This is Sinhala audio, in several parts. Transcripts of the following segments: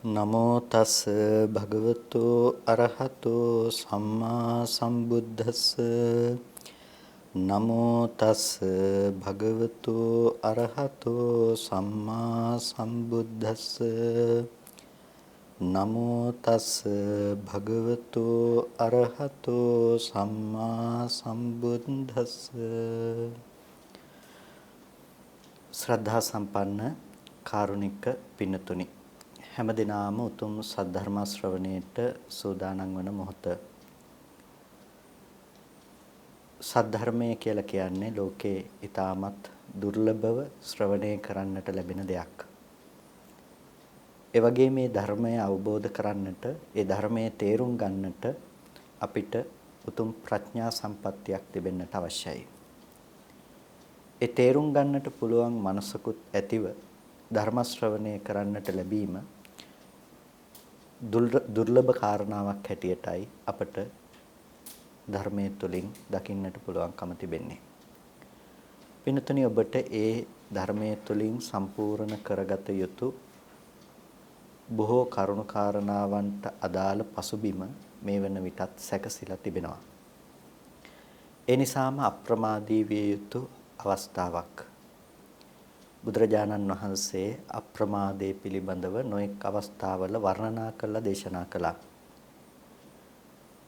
නමෝ තස් භගවතු අරහතෝ සම්මා සම්බුද්දස්ස නමෝ තස් භගවතු අරහතෝ සම්මා සම්බුද්දස්ස නමෝ තස් භගවතු අරහතෝ සම්මා සම්බුද්දස්ස ශ්‍රද්ධා සම්පන්න කාරුණික පින්නතුනි හැම දිනාම උතුම් සද්ධර්ම ශ්‍රවණයට සූදානම් වන මොහොත සද්ධර්මය කියලා කියන්නේ ලෝකේ ඊටමත් දුර්ලභව ශ්‍රවණය කරන්නට ලැබෙන දෙයක්. ඒ වගේ මේ ධර්මය අවබෝධ කරන්නට, ඒ ධර්මයේ තේරුම් ගන්නට අපිට උතුම් ප්‍රඥා සම්පත්තියක් තිබෙන්නට අවශ්‍යයි. ඒ තේරුම් ගන්නට පුළුවන් මනසකුත් ඇතිව ධර්ම ශ්‍රවණය කරන්නට ලැබීම දුර්ලභ කාරණාවක් හැටියටයි අපට ධර්මයේ තුලින් දකින්නට පුළුවන්කම තිබෙන්නේ. පින්තුනි ඔබට ඒ ධර්මයේ තුලින් සම්පූර්ණ කරගත යුතු බොහෝ කරුණු කාරණාවන්ට අදාළ පසුබිම මේ වන විටත් සැකසීලා තිබෙනවා. ඒ නිසාම අප්‍රමාදී විය යුතු අවස්ථාවක්. බුදුරජාණන් වහන්සේ අප්‍රමාදයේ පිළිබඳව නොඑක් අවස්ථාවල වර්ණනා කරලා දේශනා කළා.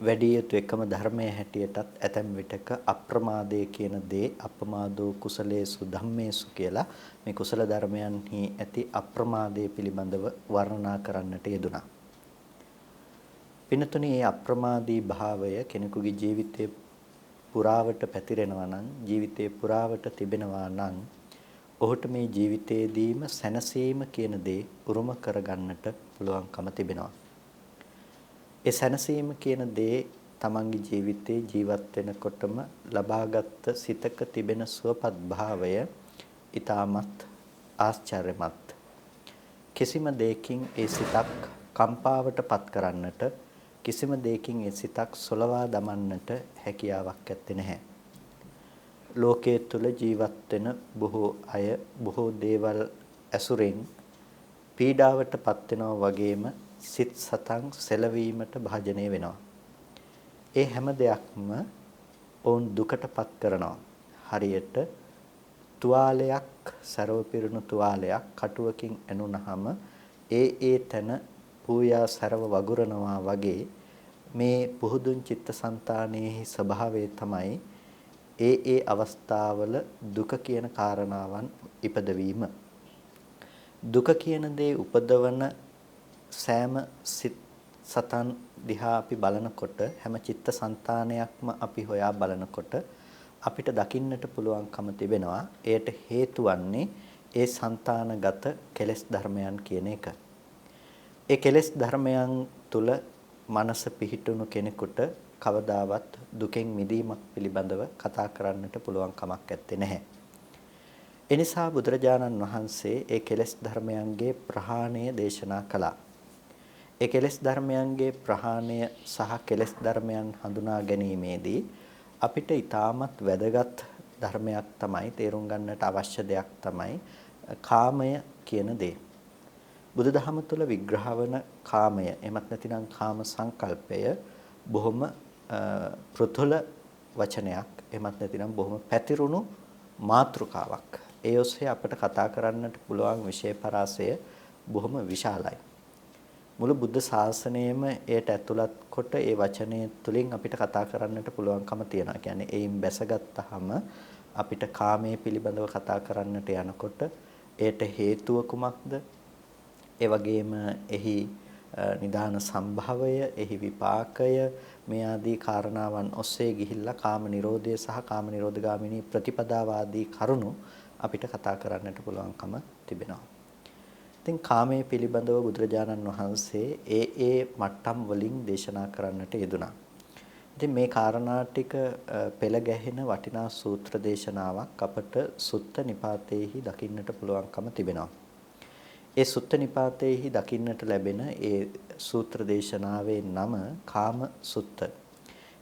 වැඩි යුතු එකම ධර්මයේ හැටියටත් ඇතැම් විටක අප්‍රමාදයේ කියන දේ අපමාදෝ කුසලේසු ධම්මේසු කියලා මේ කුසල ධර්මයන්හි ඇති අප්‍රමාදයේ පිළිබඳව වර්ණනා කරන්නට යෙදුණා. පින්තුනි මේ අප්‍රමාදී භාවය කෙනෙකුගේ ජීවිතේ පුරාවට පැතිරෙනවා නම් ජීවිතේ පුරාවට තිබෙනවා නම් ඔහුට මේ ජීවිතයේදීම සැනසීම කියන දේ උරුම කරගන්නට පුළුවන්කම තිබෙනවා. ඒ සැනසීම කියන දේ තමන්ගේ ජීවිතේ ජීවත් වෙනකොටම ලබාගත් සිතක තිබෙන සුවපත් භාවය ඊටමත් ආශ්චර්යමත්. කිසිම දෙයකින් ඒ සිතක් කම්පාවටපත් කරන්නට කිසිම දෙයකින් ඒ සිතක් සොලවා දමන්නට හැකියාවක් ඇත්තේ නැහැ. ලෝකයේ තුල ජීවත් වෙන බොහෝ අය බොහෝ දේවල් ඇසුරෙන් පීඩාවටපත් වෙනවා වගේම සිත් සතන් සැලවීමට භාජනය වෙනවා. ඒ හැම දෙයක්ම ඔවුන් දුකටපත් කරනවා. හරියට තුවාලයක් සරව පිරුණු තුවාලයක් කටුවකින් ඇනුනහම ඒ තන පූයා සරව වගුරනවා වගේ මේ පුහුදුන් චිත්තසංතානයේ ස්වභාවය තමයි ඒ අවස්ථාවල දුක කියන කාරණාවන් ඉපදවීම. දුක කියන දේ උපදවන සෑම සතන් දිහා අපි බලනකොට හැම චිත්තසංතානයක්ම අපි හොයා බලනකොට අපිට දකින්නට පුළුවන්කම තිබෙනවා එයට හේතු වන්නේ ඒ సంతానගත කෙලෙස් ධර්මයන් කියන එක. ඒ කෙලෙස් ධර්මයන් තුල මනස පිහිටුණු කෙනෙකුට කවදාවත් දුකෙන් මිදීමක් පිළිබඳව කතා කරන්නට පුළුවන් කමක් නැත්තේ නැහැ. එනිසා බුදුරජාණන් වහන්සේ ඒ කෙලෙස් ධර්මයන්ගේ ප්‍රහාණය දේශනා කළා. ඒ කෙලෙස් ධර්මයන්ගේ ප්‍රහාණය සහ කෙලෙස් ධර්මයන් හඳුනා ගැනීමේදී අපිට ඊටමත් වැදගත් ධර්මයක් තමයි තේරුම් ගන්නට අවශ්‍ය දෙයක් තමයි කාමය කියන දේ. බුදුදහම තුළ විග්‍රහ වන කාමය එමත් නැතිනම් කාම සංකල්පය බොහොම පෘථුල වචනයක් එමත් නැතිනම් බොහොම පැතිරුණු මාතෘකාවක්. ඒ ඔස්සේ අපට කතා කරන්නට පුළුවන් විෂය පරාසය බොහොම විශාලයි. මුළු බුද්ධ ශාසනයම එයට ඇතුළත් කොට ඒ වචනය තුලින් අපිට කතා කරන්නට පුළුවන්කම තියෙනවා. කියන්නේ එයින් බැසගත්තාම අපිට කාමයේ පිළිබඳව කතා කරන්නට යනකොට එයට හේතුව කුමක්ද? ඒ වගේම එහි නිදාන සම්භවය, එහි විපාකය මේ ආදී කාරණාවන් ඔස්සේ ගිහිල්ලා කාම නිරෝධය සහ කාම නිරෝධගාමිනී ප්‍රතිපදාව ආදී කරුණු අපිට කතා කරන්නට පුළුවන්කම තිබෙනවා. ඉතින් කාමයේ පිළිබඳව බුදුරජාණන් වහන්සේ ඒ මට්ටම් වලින් දේශනා කරන්නට යෙදුණා. ඉතින් මේ කාරණා ටික පෙළ ගැහෙන වටිනා සූත්‍ර දේශනාවක් අපට සුත්ත නිපාතේහි දකින්නට පුළුවන්කම තිබෙනවා. ඒ සුත්ත නිපාතේහි දකින්නට ලැබෙන ඒ සූත්‍ර දේශනාවේ නම කාම සුත්ත.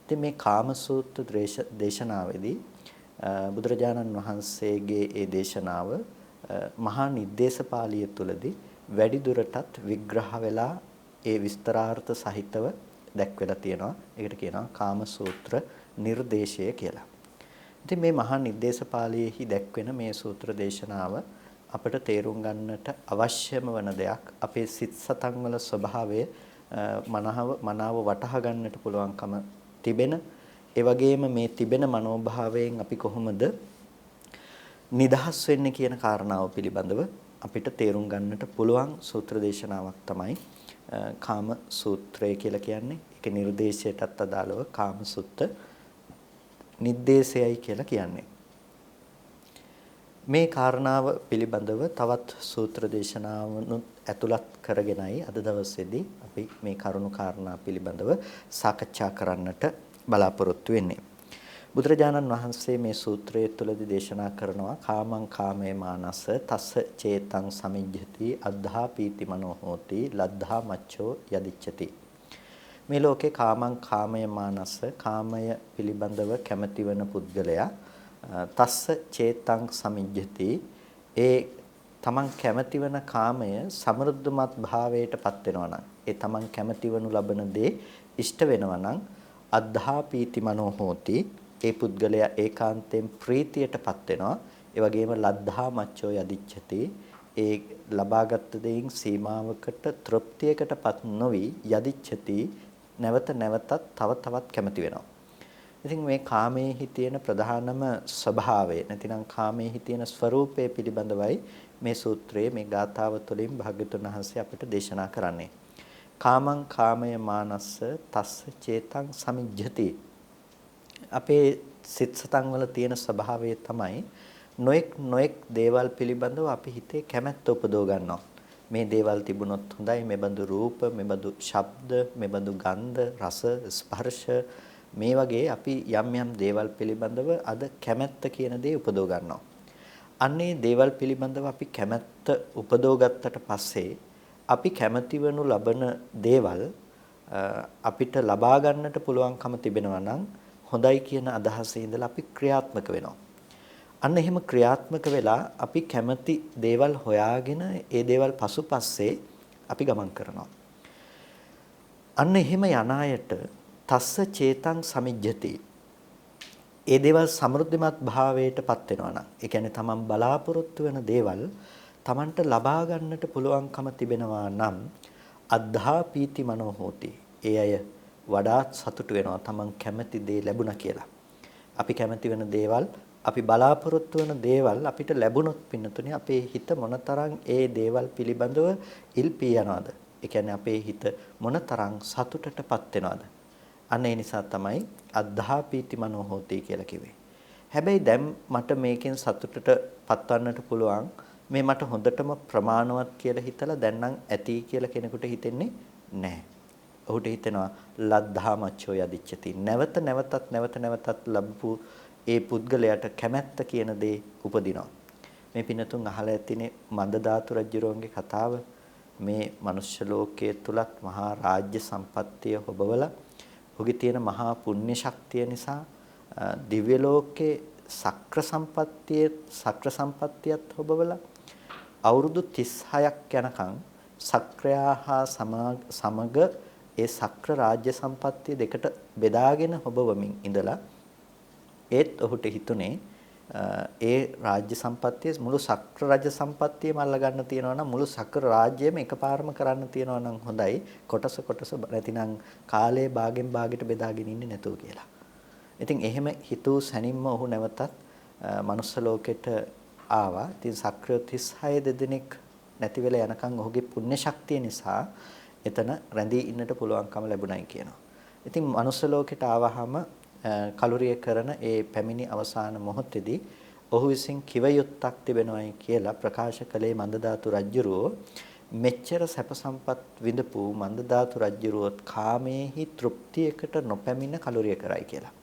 ඉතින් මේ කාම සූත්‍ර දේශනාවේදී බුදුරජාණන් වහන්සේගේ ඒ දේශනාව මහා නිද්දේශපාලිය තුලදී වැඩි දුරටත් විග්‍රහ වෙලා ඒ විස්තරාර්ථ සහිතව දැක්වෙලා තියෙනවා. ඒකට කියනවා කාම සූත්‍ර නිර්දේශය කියලා. ඉතින් මේ මහා නිर्देशපාළියේහි දැක්වෙන මේ සූත්‍ර දේශනාව අපට තේරුම් ගන්නට අවශ්‍යම වන දෙයක්. අපේ සිත් සතන් වල ස්වභාවය මනාව වටහා ගන්නට පුළුවන්කම තිබෙන. ඒ වගේම මේ තිබෙන මනෝභාවයෙන් අපි කොහොමද නිදහස් වෙන්නේ කියන කාරණාව පිළිබඳව අපිට තේරුම් ගන්නට පුළුවන් සූත්‍ර දේශනාවක් තමයි කාම සූත්‍රය කියලා කියන්නේ. ඒක නිර්දේශයටත් අදාළව කාම සුත්ත නිर्देशයයි කියලා කියන්නේ. මේ කාරණාව පිළිබඳව තවත් සූත්‍ර දේශනාවනුත් ඇතුළත් කරගෙනයි අද දවසේදී අපි මේ කරුණු කාරණා පිළිබඳව සාකච්ඡා කරන්නට බලාපොරොත්තු වෙන්නේ. බුදුරජාණන් වහන්සේ මේ සූත්‍රය තුළදී දේශනා කරනවා කාමං කාමේ මානස තස්ස චේතං සමිජ්ජති අද්ධා පීති මනෝ හෝති ලද්ධා මච්ඡෝ යදිච්ඡති. මේ ලෝකේ කාමං කාමයේ මානස කාමය පිළිබඳව කැමැතිවන පුද්ගලයා තස්ස චේතං සමිජ්ජති ඒ තමන් කැමැතිවන කාමය සමෘද්ධමත් භාවයටපත් වෙනවා නම් ඒ තමන් කැමැතිවනු ලබන දේ ඉෂ්ට වෙනවා නම් අද්ධා පීති මනෝ හෝති ඒ පුද්ගලයා ඒකාන්තයෙන් ප්‍රීතියටපත් වෙනවා. ඒ වගේම ලද්ධා මච්ඡෝ යදිච්ඡති ඒ ලබාගත් දෙයින් සීමාවකට තෘප්තියකටපත් නොවි යදිච්ඡති නැවත නැවතත් තව තවත් කැමති වෙනවා. ඉතින් මේ කාමයේහි තියෙන ප්‍රධානම ස්වභාවය නැතිනම් කාමයේහි තියෙන ස්වરૂපය පිළිබඳවයි මේ සූත්‍රයේ මේ ගාථාව තුළින් භාග්‍යවතුන් වහන්සේ අපිට දේශනා කරන්නේ. කාමං කාමය මානස්ස තස්ස චේතං සමිජ්ජති. අපේ සිත් සතන් වල තියෙන ස්වභාවය තමයි නොඑක් දේවල් පිළිබඳව අපි හිතේ කැමැත්ත උපදව ගන්නවා. මේ දේවල් තිබුණොත් හොඳයි, මෙබඳු රූප, මෙබඳු ශබ්ද, මෙබඳු ගන්ධ, රස, ස්පර්ශ මේ වගේ අපි යම් දේවල් පිළිබඳව අද කැමැත්ත කියන දේ උපදව ගන්නවා. අන්නේ දේවල් පිළිබඳව අපි කැමැත්ත උපදව ගත්තට පස්සේ අපි කැමැති වනු ලබන දේවල් අපිට ලබා ගන්නට පුළුවන්කම තිබෙනවා නම් හොඳයි කියන අදහසේ ඉඳලා අපි ක්‍රියාත්මක වෙනවා. අන්න එහෙම ක්‍රියාත්මක වෙලා අපි කැමති දේවල් හොයාගෙන ඒ දේවල් පසුපස්සේ අපි ගමන් කරනවා. අන්න එහෙම යන අයට තස්ස චේතං සමිජ්ජති. ඒ දේවල් සමෘද්ධිමත් භාවයටපත් වෙනවා නම් ඒ කියන්නේ තමන් බලාපොරොත්තු වෙන දේවල් තමන්ට ලබා ගන්නට පුළුවන්කම තිබෙනවා නම් අද්ධා පීති මනෝ හෝති. ඒ අය වඩාත් සතුටු වෙනවා තමන් කැමති දේ ලැබුණා කියලා. අපි කැමති වෙන දේවල් අපි බලාපොරොත්තු වෙන දේවල් අපිට ලැබුණොත් පින්නතුනේ අපේ හිත මොනතරම් ඒ දේවල් පිළිබඳව ඉල්පී යනවද? ඒ කියන්නේ අපේ හිත මොනතරම් සතුටටපත් වෙනවද? අන්න ඒ නිසා තමයි අද්ධා පීති මනෝ හෝති කියලා කිව්වේ. හැබැයි දැන් මට මේකෙන් සතුටට පත්වන්නට පුළුවන් මේ මට හොඳටම ප්‍රමාණවත් කියලා හිතලා දැන් නම් ඇති කියලා කෙනෙකුට හිතෙන්නේ නැහැ. ඔහුට හිතෙනවා ලද්ධා මච්ඡෝ යදිච්ඡති. නැවත නැවතත් ලැබපු ඒ පුද්ගලයාට කැමැත්ත කියන දේ උපදිනවා. මේ පින්නතුන් අහලා ඇතිනේ මන්දධාතු රජුරෝන්ගේ කතාව. මේ මනුෂ්‍ය ලෝකයේ තුලත් මහා රාජ්‍ය සම්පත්තිය හොබවලා ඔහුගේ තියෙන මහා පුණ්‍ය ශක්තිය නිසා දිව්‍ය ලෝකේ සක්‍ර සම්පත්තියත් හොබවලා අවුරුදු 36ක් යනකම් සක්‍රයා හා සමග ඒ සක්‍ර රාජ්‍ය සම්පත්තිය දෙකට බෙදාගෙන හොබවමින් ඉඳලා ඒත් ඔහුට හිතුනේ ඒ රාජ්‍ය සම්පත්තිය මුළු සක්‍ර රාජ්‍ය සම්පත්තියම අල්ල ගන්න තියනවා නම් මුළු සක්‍ර රාජ්‍යයම එකපාරම කරන්න තියනවා නම් හොඳයි කොටස නැතිනම් කාලේ භාගෙන් භාගයට බෙදාගෙන ඉන්නේ නැතුව කියලා. ඉතින් එහෙම හිතූ සැනින්ම ඔහු නැවතත් මනුස්ස ලෝකෙට ආවා. ඉතින් සක්‍රිය 36 දෙදෙනෙක් නැති වෙලා යනකම් ඔහුගේ පුණ්‍ය ශක්තිය නිසා එතන රැඳී ඉන්නට පුළුවන්කම ලැබුණයි කියනවා. ඉතින් මනුස්ස ලෝකෙට ආවහම කලුරිය කරන ඒ පැමිණි අවසාන මොහොතේදී ඔහු විසින් කිව යුත්තක් තිබෙනවායි කියලා ප්‍රකාශ කළේ මන්දධාතු රජුරෝ. මෙච්චර සැප සම්පත් විඳපු මන්දධාතු රජුරෝත් කාමයේහි තෘප්තියකට නොපැමිණ කලුරිය කරයි කියලා.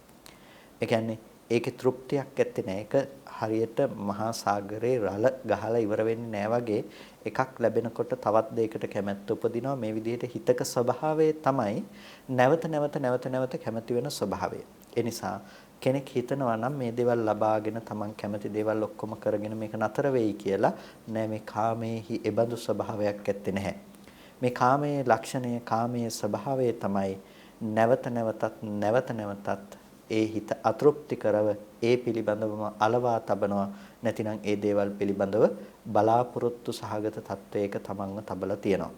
ඒ කියන්නේ ඒකේ තෘප්තියක් ඇත්තේ නැහැ. ඒක හරියට මහා සාගරේ රළ ගහලා ඉවර වෙන්නේ නැහැ වගේ එකක් ලැබෙනකොට තවත් දෙයකට කැමැත්ත උපදිනවා. මේ විදිහට හිතක ස්වභාවය තමයි නැවත කැමැති වෙන ස්වභාවය. ඒ නිසා කෙනෙක් හිතනවා නම් මේ දේවල් ලබාගෙන තමන් කැමති දේවල් ඔක්කොම කරගෙන මේක නතර වෙයි කියලා. නෑ, මේ කාමයේහි එබඳු ස්වභාවයක් ඇත්තේ නැහැ. මේ කාමයේ ලක්ෂණය, කාමයේ ස්වභාවය තමයි නැවත නැවතත් ඒ හිත අතෘප්ති කරව ඒ පිළිබඳවම අලවා තබනවා. නැතිනම් ඒ දේවල් පිළිබඳව බලාපොරොත්තු සහගත තත්වයක තමන්ව තබලා තියෙනවා.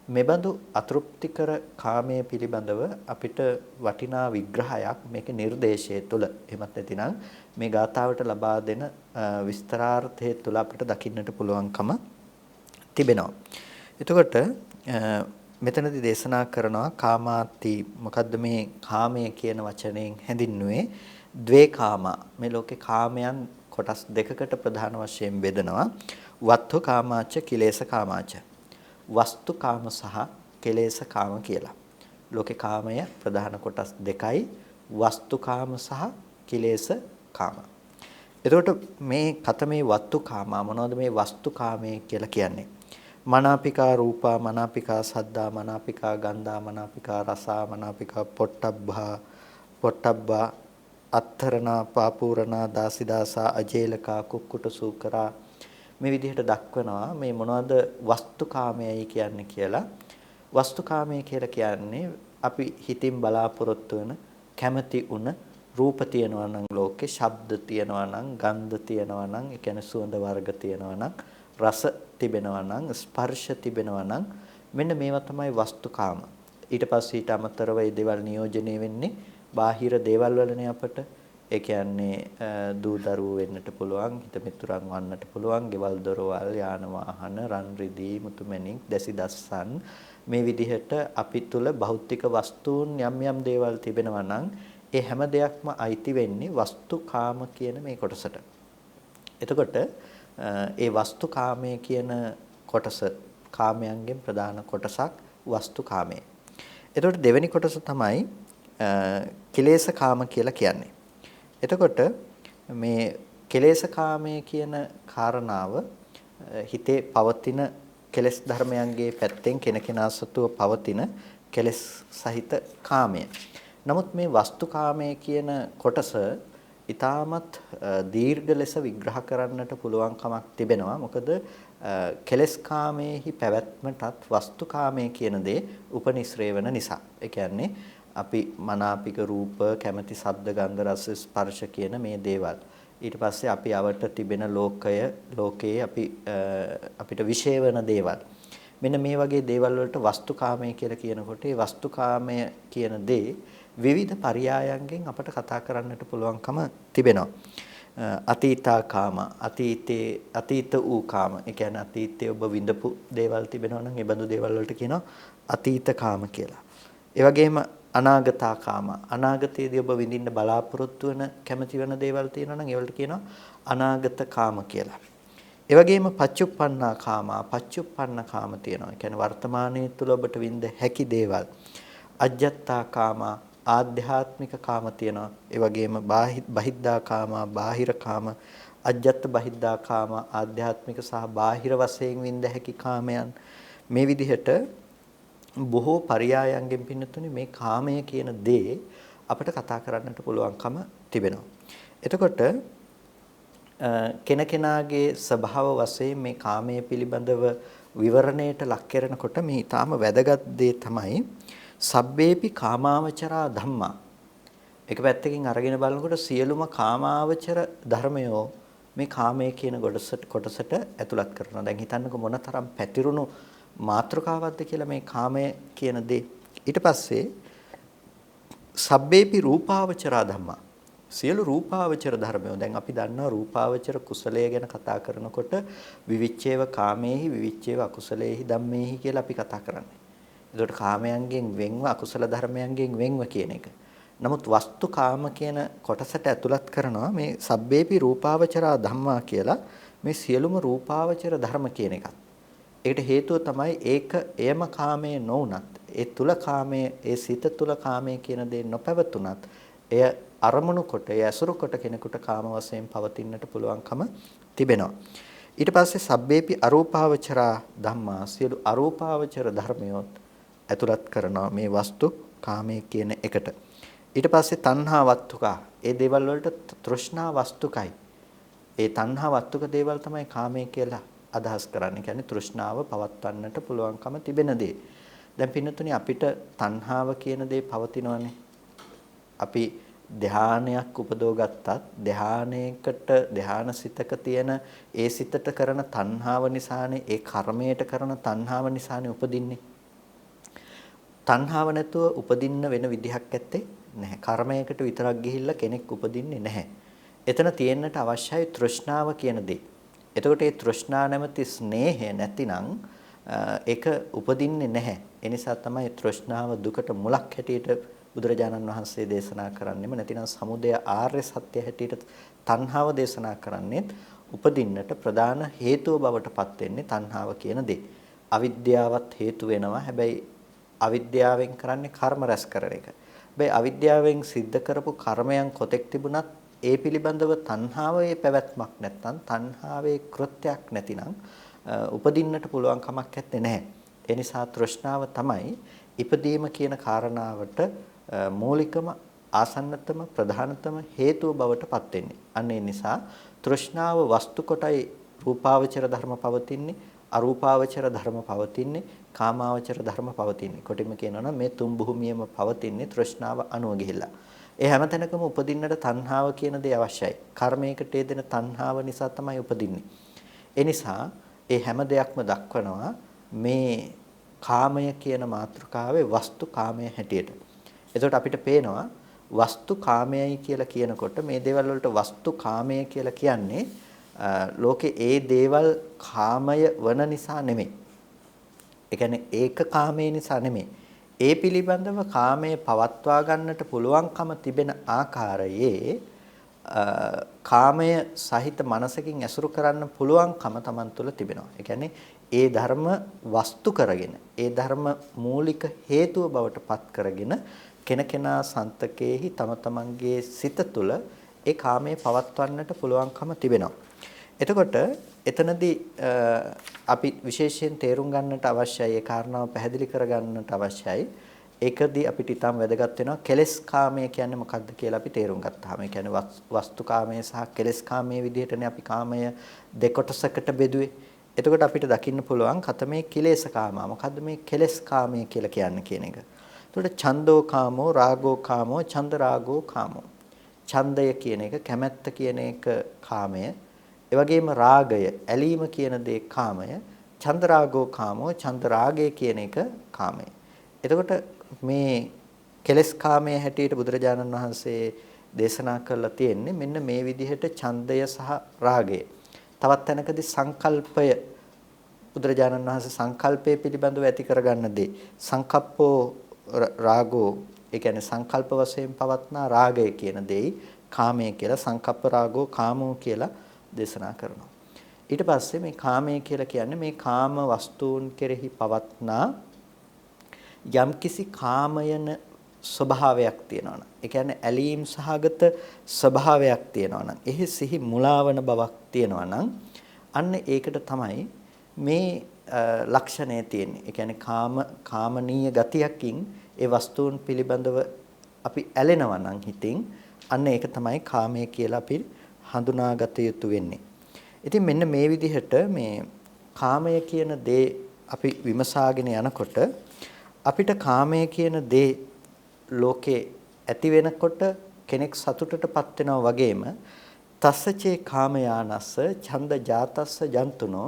මෙබඳු අතෘප්තිකර කාමයේ පිළිබඳව අපිට වටිනා විග්‍රහයක් මේක නිර්දේශයේ තුල. එහෙමත් නැතිනම් මේ ගාථාවට ලබා දෙන විස්තරාර්ථයේ තුල අපිට දකින්නට පුළුවන්කම තිබෙනවා. එතකොට මෙතනදී දේශනා කරනවා කාමාති. මොකද්ද මේ කාමය කියන වචනයෙන් හැඳින්නුවේ? ද්වේකාමා. මේ ලෝකේ කාමයන් කොටස් දෙකකට ප්‍රධාන වශයෙන් බෙදනවා. වත්තු කාමාච, කිලේශ කාමාච. වස්තු කාම සහ කෙලේශ කාම කියලා. ලෝකේ කාමය ප්‍රධාන කොටස් දෙකයි. වස්තු කාම සහ කිලේශ කාම. එතකොට මේ කතමේ වත්තු කාම මොනවද මේ වස්තු කාමයේ කියලා කියන්නේ? මනාපිකා රූපා, මනාපිකා සද්දා, මනාපිකා ගන්ධා, මනාපිකා රසා, මනාපිකා පොට්ටබ්බා අත්තරණා පාපූරණා දාසිදාසා අජේලකා කුක්කුට සූකරා. මේ විදිහට දක්වනවා මේ මොනවද වස්තුකාමයයි කියන්නේ කියලා. වස්තුකාමය කියලා කියන්නේ අපි හිතින් බලාපොරොත්තු වෙන කැමැති උන රූප තියෙනවා නම් ලෝකේ, ශබ්ද තියෙනවා නම්, ගන්ධ තියෙනවා නම්, ඒ කියන්නේ සුවඳ වර්ග තියෙනවා නම්, රස තිබෙනවා නම්, ස්පර්ශ තිබෙනවා නම්, මෙන්න මේවා තමයි වස්තුකාම. ඊට පස්සේ ඊට අමතරව මේ දේවල් නියෝජනය වෙන්නේ බාහිර දේවල් වලනේ අපට. ඒ කියන්නේ දූ දරුවෝ වෙන්නට පුළුවන්, හිත මිතුරන් වන්නට පුළුවන්, ගෙවල් දොරවල්, යාන වාහන, රන් රිදී, මුතුමැණික්, දැසි දස්සන්, මේ විදිහට අපි තුල භෞතික වස්තුන් යම් යම් දේවල් තිබෙනවා නම් ඒ හැම දෙයක්ම අයිති වෙන්නේ වස්තුකාම කියන මේ කොටසට. එතකොට ඒ වස්තුකාමයේ කියන කොටස කාමයන්ගෙන් ප්‍රධාන කොටසක් වස්තුකාමය. එතකොට දෙවෙනි කොටස තමයි කෙලේශ කාම කියලා කියන්නේ. එතකොට මේ කෙලේශ කාමයේ කියන කාරණාව හිතේ පවතින කෙලෙස් ධර්මයන්ගේ පැත්තෙන් කෙනකෙනා සතුව පවතින කෙලෙස් සහිත කාමය. නමුත් මේ වස්තුකාමය කියන කොටස ඊටමත් දීර්ඝ ලෙස විග්‍රහ කරන්නට පුළුවන් කමක් තිබෙනවා. මොකද කෙලෙස් කාමයේහි පැවැත්මටත් වස්තුකාමය කියන දේ උපනිශ්‍රේ වෙන නිසා. ඒ කියන්නේ අපි මනාපික රූප, කැමැති ශබ්ද, ගන්ධ, රස, ස්පර්ශ කියන මේ දේවල්. ඊට පස්සේ අපි අවට තිබෙන ලෝකයේ අපිට විශේෂ වෙන දේවල්. මෙන්න මේ වගේ දේවල් වලට වස්තුකාමය කියලා කියනකොට ඒ වස්තුකාමය කියන දේ විවිධ පරයයන්ගෙන් අපට කතා කරන්නට පුළුවන්කම තිබෙනවා. අතීතා කාම, අතීත වූ කාම. ඒ කියන්නේ අතීතයේ ඔබ විඳපු දේවල් තිබෙනවා නම් ඒ බඳු දේවල් වලට කියනවා අතීත කාම කියලා. ඒ වගේම අනාගතා කාම, අනාගතයේදී ඔබ විඳින්න බලාපොරොත්තු වෙන කැමති වෙන දේවල් තියෙනවා නම් ඒවලට කියනවා අනාගත කාම කියලා. ඒ වගේම පච්චුප්පන්නා කාම, පච්චුප්පන්න කාම තියෙනවා. ඒ කියන්නේ වර්තමානයේ තුල ඔබට විඳ හැකි දේවල්. අජ්ජත්තා කාම, ආධ්‍යාත්මික කාම තියෙනවා. ඒ වගේම බහිද්ධා කාම, බාහිර කාම, අජ්ජත් බහිද්ධා කාම, ආධ්‍යාත්මික සහ බාහිර වශයෙන් විඳ හැකි කාමයන්. මේ විදිහට බොහෝ පරයයන්ගෙන් පින්නතුනේ මේ කාමය කියන දේ අපිට කතා කරන්නට පුළුවන්කම තිබෙනවා. එතකොට කෙනකෙනාගේ ස්වභාව වශයෙන් මේ කාමයේ පිළිබඳව විවරණයට ලක් කරනකොට මේ ඊටාම වැදගත් දේ තමයි සබ්බේපි කාමාවචරා ධම්මා. එක පැත්තකින් අරගෙන බලනකොට සියලුම කාමාවචර ධර්මයෝ මේ කාමයේ කියන කොටසට ඇතුළත් කරනවා. දැන් හිතන්නකො මොනතරම් පැතිරුණු මාත්‍රකාවක්ද කියලා මේ කාමය කියන දේ. ඊට පස්සේ සබ්බේපි රූපාවචරා ධම්මා. සියලු රූපාවචර ධර්මයෝ. දැන් අපි දන්නවා රූපාවචර කුසලය ගැන කතා කරනකොට විවිච්ඡේව කාමේහි, විවිච්ඡේව අකුසලේහි ධම්මේහි කියලා අපි කතා කරන්නේ. ඒකට කාමයන්ගෙන් වෙන්ව අකුසල ධර්මයන්ගෙන් වෙන්ව කියන එක. නමුත් වස්තු කාම කියන කොටසට ඇතුළත් කරනවා මේ සබ්බේපි රූපාවචරා ධම්මා කියලා මේ සියලුම රූපාවචර ධර්ම කියන එකත්. ඒකට හේතුව තමයි ඒක එයම කාමයේ නොඋනත් ඒ තුල කාමයේ ඒ සිත තුල කාමයේ කියන දේ නොපැවතුනත් එය අරමුණු කොට එය අසුරු කොට කෙනෙකුට කාම වශයෙන් පවතින්නට පුළුවන්කම තිබෙනවා. ඊට පස්සේ සබ්බේපි අරූපාවචරා ධම්මා සියලු අරූපාවචර ධර්මයොත් ඇතුළත් කරනවා මේ වස්තු කාමයේ කියන එකට. ඊට පස්සේ තණ්හා වස්තුකා. ඒ දේවල් වලට තෘෂ්ණා වස්තුකයි. ඒ තණ්හා වස්තුක දේවල් තමයි කාමය කියලා අදහස් කරන්නේ. කියන්නේ තෘෂ්ණාව පවත්වන්නට පුළුවන්කම තිබෙන දේ. දැන් පින්නතුනේ අපිට තණ්හාව කියන දේ පවතිනවනේ. අපි ධානයක් උපදව ගත්තත් ධානයකට ධානසිතක තියෙන ඒ සිතට කරන තණ්හාව නිසානේ ඒ කර්මයට කරන තණ්හාව නිසානේ උපදින්නේ. තණ්හාව නැතුව උපදින්න වෙන විදිහක් ඇත්තේ නැහැ. කර්මයකට විතරක් ගිහිල්ලා කෙනෙක් උපදින්නේ නැහැ. එතන තියෙන්නට අවශ්‍යයි තෘෂ්ණාව කියන දේ. එතකොට මේ තෘෂ්ණා නැමැති ස්නේහය නැතිනම් ඒක උපදින්නේ නැහැ. ඒ නිසා තමයි තෘෂ්ණාව දුකට මුලක් හැටියට බුදුරජාණන් වහන්සේ දේශනා කරන්නෙම නැතිනම් සමුදය ආර්ය සත්‍ය හැටියට තණ්හාව දේශනා කරන්නේ උපදින්නට ප්‍රධාන හේතුව බවට පත් වෙන්නේ තණ්හාව කියන දේ. අවිද්‍යාවත් හේතු වෙනවා. හැබැයි අවිද්‍යාවෙන් කරන්නේ කර්ම රැස් කරන එක. හැබැයි අවිද්‍යාවෙන් සිද්ධ කරපු කර්මයන් කොතෙක් තිබුණත් ඒ පිළිබඳව තණ්හාවේ පැවැත්මක් නැත්නම් තණ්හාවේ කෘත්‍යයක් නැතිනම් උපදින්නට පුළුවන් කමක් නැත්තේ නැහැ. ඒ නිසා තෘෂ්ණාව තමයි ඉපදීම කියන කාරණාවට මූලිකම ආසන්නතම ප්‍රධානතම හේතුව බවට පත් වෙන්නේ. අන්න ඒ නිසා තෘෂ්ණාව වස්තු කොටයි රූපාවචර ධර්ම පවතින්නේ, අරූපාවචර ධර්ම පවතින්නේ, කාමාවචර ධර්ම පවතින්නේ. කොටින්ම කියනවා නම් මේ තුන් භූමියම පවතින්නේ තෘෂ්ණාව අනුව ගිහිල්ලා. ඒ හැමතැනකම උපදින්නට තණ්හාව කියන දේ අවශ්‍යයි. කර්මයකට යෙදෙන තණ්හාව නිසා තමයි උපදින්නේ. ඒ නිසා ඒ හැම දෙයක්ම දක්වනවා මේ කාමය කියන මාතෘකාවේ වස්තු කාමය හැටියට. එතකොට අපිට පේනවා වස්තු කාමයයි කියලා කියනකොට මේ දේවල් වලට වස්තු කාමය කියලා කියන්නේ ලෝකේ ඒ දේවල් කාමය වන නිසා නෙමෙයි. ඒ කියන්නේ ඒක කාමයේ නිසා නෙමෙයි. ඒ පිළිබඳව කාමයේ පවත්වා ගන්නට පුළුවන්කම තිබෙන ආකාරයේ කාමය සහිත මනසකින් ඇසුරු කරන්න පුළුවන්කම Taman තුල තිබෙනවා. ඒ කියන්නේ ඒ ධර්ම වස්තු කරගෙන, ඒ ධර්ම මූලික හේතුව බවට පත් කරගෙන කෙනකෙනා සන්තකේහි තම තමන්ගේ සිත තුළ ඒ කාමයේ පවත්වන්නට පුළුවන්කම තිබෙනවා. එතකොට එතනදී අපි විශේෂයෙන් තේරුම් ගන්නට අවශ්‍යයි, ඒ කාරණාව පැහැදිලි කර ගන්නට අවශ්‍යයි. ඒකදී අපිට ඊටම වැදගත් වෙනවා කෙලෙස් කාමය කියන්නේ මොකක්ද කියලා අපි තේරුම් ගත්තාම. ඒ කියන්නේ වස්තු කාමය සහ කෙලෙස් කාමයේ විදිහටනේ අපි කාමය දෙකොටසකට බෙදුවේ. එතකොට අපිට දකින්න පුළුවන් කතමේ කිලේශ කාමා. මොකද්ද මේ කෙලෙස් කාමය කියලා කියන්නේ කියන එක. එතකොට ඡන්தோ කාමෝ රාගෝ කාමෝ ඡන්ද රාගෝ කාමෝ. ඡන්දය කියන එක කැමැත්ත කියන එක කාමය. ඒ වගේම රාගය ඇලීම කියන දේ කාමය. ඡන්ද රාගෝ කාමෝ ඡන්ද රාගය කියන එක කාමය. එතකොට මේ කෙලස් කාමයේ හැටියට බුදුරජාණන් වහන්සේ දේශනා කරලා තියෙන්නේ මෙන්න මේ විදිහට ඡන්දය සහ රාගය. තවත් තැනකදී සංකල්පය බුදුරජාණන් වහන්සේ සංකල්පය පිළිබඳව ඇති කරගන්න දේ. සංකප්පෝ රාගෝ ඒ කියන්නේ සංකල්ප වශයෙන් පවත්නා රාගය කියන දෙයි කාමය කියලා සංකප්ප රාගෝ කාමෝ කියලා දේශනා කරනවා. ඊට පස්සේ මේ කාමය කියලා කියන්නේ මේ කාම වස්තුන් කෙරෙහි පවත්නා යම්කිසි කාමයන ස්වභාවයක් තියෙනවා නම් ඒ කියන්නේ ඇලීම් සහගත ස්වභාවයක් තියෙනවා නම් එහි සිහි මුලාවන බවක් තියෙනවා නම් අන්න ඒකට තමයි මේ ලක්ෂණය තියෙන්නේ. ඒ කියන්නේ කාමනීය ගතියකින් ඒ වස්තුන් පිළිබඳව අපි ඇලෙනවා නම් හිතින් අන්න ඒක තමයි කාමය කියලා අපි හඳුනාගත යුතු වෙන්නේ. ඉතින් මෙන්න මේ විදිහට මේ කාමය කියන දේ අපි විමසාගෙන යනකොට අපිට කාමය කියන දේ ලෝකේ ඇති වෙනකොට කෙනෙක් සතුටටපත් වෙනවා වගේම තස්සචේ කාමයානස්ස ඡන්ද ජාතස්ස ජන්තුනෝ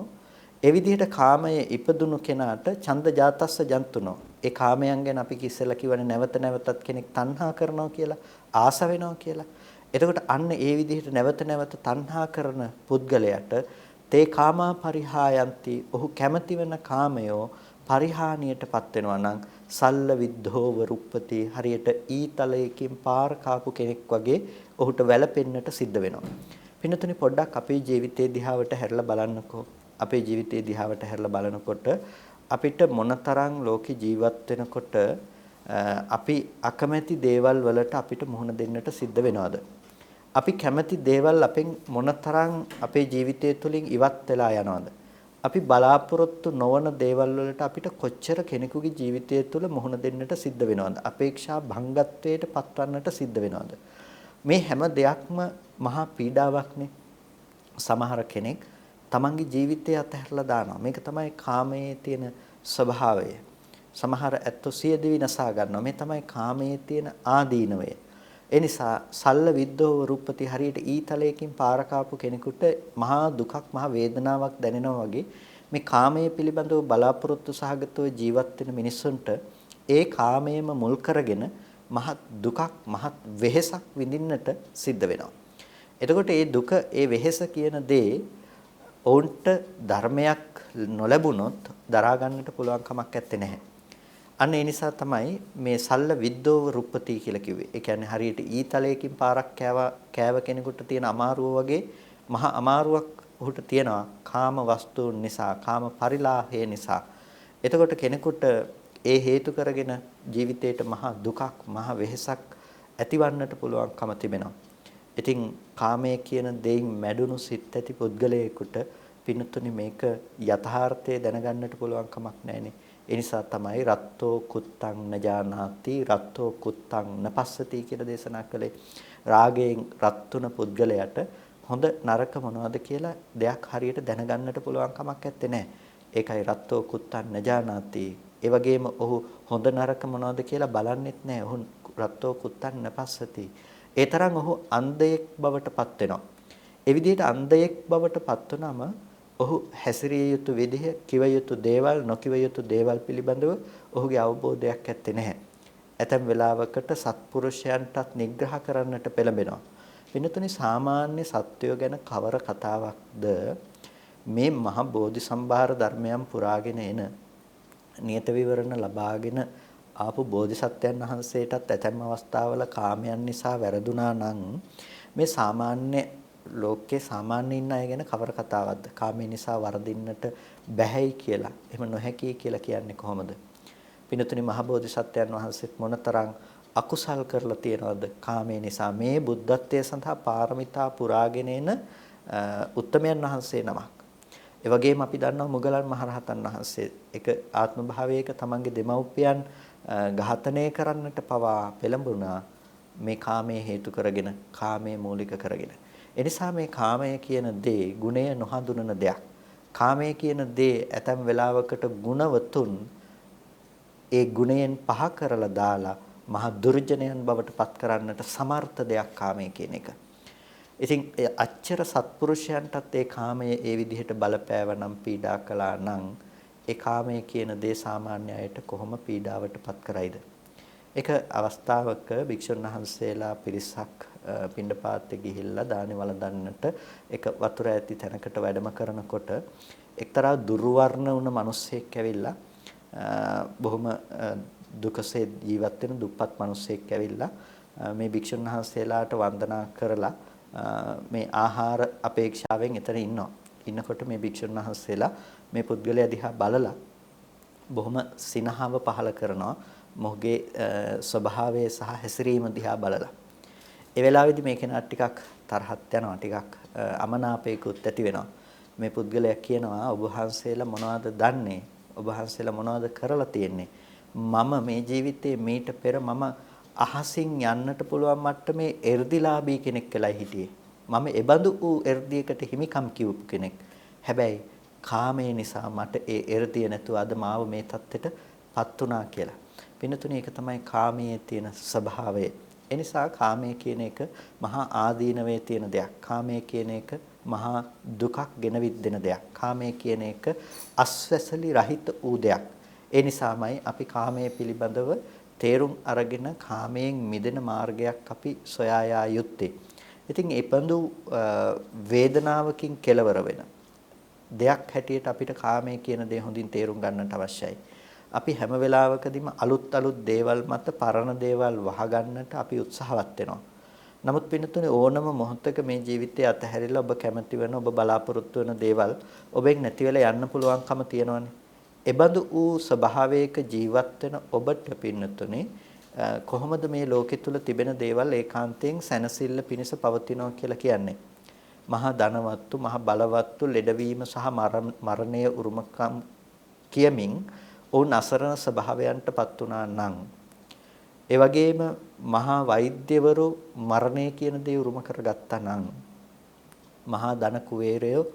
ඒ විදිහට කාමය ඉපදුණු කෙනාට ඡන්ද ජාතස්ස ජන්තුනෝ ඒ කාමයන් ගැන අපි කිස්සලා කිව්වනේ නැවත නැවතත් කෙනෙක් තණ්හා කරනවා කියලා ආස වෙනවා කියලා. එතකොට අන්න ඒ විදිහට නැවත නැවත තණ්හා කරන පුද්ගලයාට තේ කාමා පරිහායන්ති ඔහු කැමති වෙන කාමයෝ පරිහානියටපත් වෙනවා නම් සල්ල විද්ධෝව රුප්පති හරියට ඊතලයකින් පාර කාපු කෙනෙක් වගේ ඔහුට වැළපෙන්නට සිද්ධ වෙනවා. පින්නතුනි පොඩ්ඩක් අපේ ජීවිතයේ දිහාවට හැරිලා බලන්නකෝ. අපේ ජීවිතයේ දිහාවට හැරිලා බලනකොට අපිට මොනතරම් ලෝකේ ජීවත් වෙනකොට අපි අකමැති දේවල් වලට අපිට මුහුණ දෙන්නට සිද්ධ වෙනවද? අපි කැමති දේවල් අපෙන් මොනතරම් අපේ ජීවිතය තුළින් ඉවත් වෙලා යනවද? අපි බලාපොරොත්තු නොවන දේවල් වලට අපිට කොච්චර කෙනෙකුගේ ජීවිතය තුළ මුහුණ දෙන්නට සිද්ධ වෙනවද? අපේක්ෂා භංගත්වයට පත්වන්නට සිද්ධ වෙනවද? මේ හැම දෙයක්ම මහා පීඩාවක්නේ. සමහර කෙනෙක් තමන්ගේ ජීවිතය අතහැරලා දානවා. මේක තමයි කාමයේ තියෙන ස්වභාවය. සමහර ඇත්තෝ සියදිවි නසා ගන්නවා. මේ තමයි කාමයේ තියෙන ආදීනවය. ඒ නිසා සල්ල විද්දෝව රූපති හරියට ඊතලයකින් පාර කාපු කෙනෙකුට මහා දුකක් මහා වේදනාවක් දැනෙනවා වගේ මේ කාමයේ පිළිබඳව බලාපොරොත්තු සහගතව ජීවත් වෙන මිනිස්සුන්ට ඒ කාමයේම මුල් කරගෙන මහත් දුකක් මහත් වෙහෙසක් විඳින්නට සිද්ධ වෙනවා. එතකොට මේ දුක ඒ වෙහෙස කියන දේ ඔවුන්ට ධර්මයක් නොලැබුණොත් දරා ගන්නට පුළුවන් කමක් නැත්තේ නැහැ. අන්න ඒ නිසා තමයි මේ සල්ල විද්දෝව රුප්පති කියලා කිව්වේ. ඒ කියන්නේ හරියට ඊතලයකින් පාරක් කෑව කෙනෙකුට තියෙන අමාරුව වගේ මහා අමාරුවක් ඔහුට තියෙනවා කාම වස්තුන් නිසා, කාම පරිලාහය නිසා. එතකොට කෙනෙකුට ඒ හේතු කරගෙන ජීවිතේට මහා දුකක්, මහා වෙහෙසක් ඇතිවන්නට පුළුවන්කම තිබෙනවා. ඉතින් කාමයේ කියන දෙයින් මැඩුණු සිත් ඇති පුද්ගලයෙකුට පින්නතුනි මේක යථාර්ථය දැනගන්නට පුළුවන් කමක් නැහැනේ. ඒ නිසා තමයි රත්තෝ කුත්තං නජානාති රත්තෝ කුත්තං නපස්සති කියලා දේශනා කළේ. රාගයෙන් රත්තුන පුද්ගලයාට හොඳ නරක මොනවද කියලා දෙයක් හරියට දැනගන්නට පුළුවන් කමක් නැත්තේ නෑ. ඒකයි රත්තෝ කුත්තං නජානාති. ඒ වගේම ඔහු හොඳ නරක මොනවද කියලා බලන්නෙත් නෑ. ඔහු රත්තෝ කුත්තං නපස්සති. ඒ තරම් ඔහු අන්ධයෙක් බවට පත් වෙනවා. ඒ විදිහට අන්ධයෙක් බවට පත් වුනම ඔහු හැසිරිය යුතු විදිහ, කිව යුතු දේවල්, නොකිව යුතු දේවල් පිළිබඳව ඔහුගේ අවබෝධයක් ඇත්තේ නැහැ. ඇතැම් වෙලාවකට සත්පුරුෂයන්ටත් නිග්‍රහ කරන්නට පෙළඹෙනවා. වෙනතුනි සාමාන්‍ය සත්වයෝ ගැන කවර කතාවක්ද මේ මහ බෝධි සම්භාර ධර්මයන් පුරාගෙන එන නියත විවරණ ලබාගෙන ආපු බෝධිසත්වයන් වහන්සේටත් ඇතැම් අවස්ථාවල කාමයන් නිසා වැරදුනා නම් මේ සාමාන්‍ය ලෝකේ සාමාන්‍ය ඉන්න අය ගැන කවර කතාවක්ද? කාමයේ නිසා වරදින්නට බැහැයි කියලා. එහෙම නොහැකි කියලා කියන්නේ කොහොමද? පින්තුනි මහ බෝධිසත්වයන් වහන්සේත් මොනතරම් අකුසල් කරලා තියනවද කාමයේ නිසා? මේ බුද්ධත්වයේ සඳහා පාරමිතා පුරාගෙන එන උත්තමයන් වහන්සේ නමක්. ඒ වගේම අපි දන්නවා මුගලන් මහරහතන් වහන්සේ එක ආත්ම භාවයක තමන්ගේ දෙමව්පියන් ඝාතනය කරන්නට පවා පෙළඹුණා මේ කාමයේ හේතු කරගෙන, කාමයේ මූලික කරගෙන. එනිසා මේ කාමය කියන දේ ගුණය නොහඳුනන දෙයක්. කාමය කියන දේ ඇතැම් වෙලාවකට ගුණවතුන් ඒ ගුණයෙන් පහ කරලා දාලා මහ දුර්ජනයන් බවට පත් කරන්නට සමර්ථ දෙයක් කාමය කියන එක. ඉතින් අච්චර සත්පුරුෂයන්ටත් ඒ කාමය ඒ විදිහට බලපෑවනම් පීඩා කළා නම් ඒ කාමය කියන දේ සාමාන්‍ය අයට කොහොම පීඩාවට පත් කරයිද? එක අවස්ථාවක භික්ෂුන් වහන්සේලා පිරිසක් පිණ්ඩපාතේ ගිහිල්ලා දානි වළඳන්නට එක වතුර ඇති තැනකට වැඩම කරනකොට එක්තරා දුර්වර්ණ වුණ මිනිස්සෙක් ඇවිල්ලා බොහොම දුකසේ ජීවත් වෙන දුප්පත් මිනිස්සෙක් ඇවිල්ලා මේ භික්ෂුන් වහන්සේලාට වන්දනා කරලා මේ ආහාර අපේක්ෂාවෙන් එතන ඉන්නවා. ඉන්නකොට මේ භික්ෂුන් වහන්සේලා මේ පුද්ගලයා දිහා බලලා බොහොම සිනහව පහල කරනවා. මොහුගේ ස්වභාවය සහ හැසිරීම දිහා බලලා. ඒ වෙලාවේදී මේ කෙනාට ටිකක් තරහක් යනවා, ටිකක් අමනාපයකුත් ඇති වෙනවා. මේ පුද්ගලයා කියනවා ඔබ වහන්සේලා මොනවද දන්නේ? ඔබ වහන්සේලා මොනවද කරලා තියෙන්නේ? මම මේ ජීවිතේ මීට පෙර මම අහසින් යන්නට පුළුවන් මට්ටමේ එර්දිලාභී කෙනෙක් වෙලයි හිටියේ. මම එබඳු වූ එර්දියකට හිමිකම් කිව්ව කෙනෙක්. හැබැයි කාමයේ නිසා මට ඒ එර්දිය නැතුව අද මාව මේ தත්ත්වෙට පත් වුණා කියලා. පින්නතුනේ ඒක තමයි කාමයේ තියෙන ස්වභාවය. ඒ නිසා කාමය කියන එක මහා ආදීනවේ තියෙන දෙයක්. කාමය කියන එක මහා දුකක් ගෙනවිත් දෙන දෙයක්. කාමය කියන එක අස්වැසලි රහිත වූ දෙයක්. ඒ නිසාමයි අපි කාමයේ පිළිබඳව තේරුම් අරගෙන කාමයෙන් මිදෙන මාර්ගයක් අපි සොයා යා යුත්තේ. ඉතින් ඒ බඳු වේදනාවකින් කෙලවර වෙන දෙයක් හැටියට අපිට කාමය කියන දේ හොඳින් තේරුම් ගන්නට අවශ්‍යයි. අපි හැම වෙලාවකදීම අලුත් දේවල් මත පරණ දේවල් වහගන්නට අපි උත්සාහවත් වෙනවා. නමුත් පින්නතුනේ ඕනම මොහොතක මේ ජීවිතය අතහැරිලා ඔබ කැමති වෙන ඔබ බලාපොරොත්තු වෙන දේවල් ඔබෙන් නැති වෙලා යන්න පුළුවන්කම තියෙනවනේ. එබඳු වූ ස්වභාවයක ජීවත් වෙන ඔබට පින්නතුනේ කොහොමද මේ ලෝකෙ තුල තිබෙන දේවල් ඒකාන්තයෙන් සැනසෙල්ල පිණිස පවතිනවා කියලා කියන්නේ? මහා ධනවත්තු, මහා බලවත්තු, ලෙඩවීම සහ මරණය උරුමකම් කියමින් ඔවුන් අසරණ ස්වභාවයන්ටපත් වුණා නම්, ඒ වගේම මහා වෛද්‍යවරු මරණය කියන දේ උරුම කරගත්තා නම්, මහා ධන කුවේරයෝ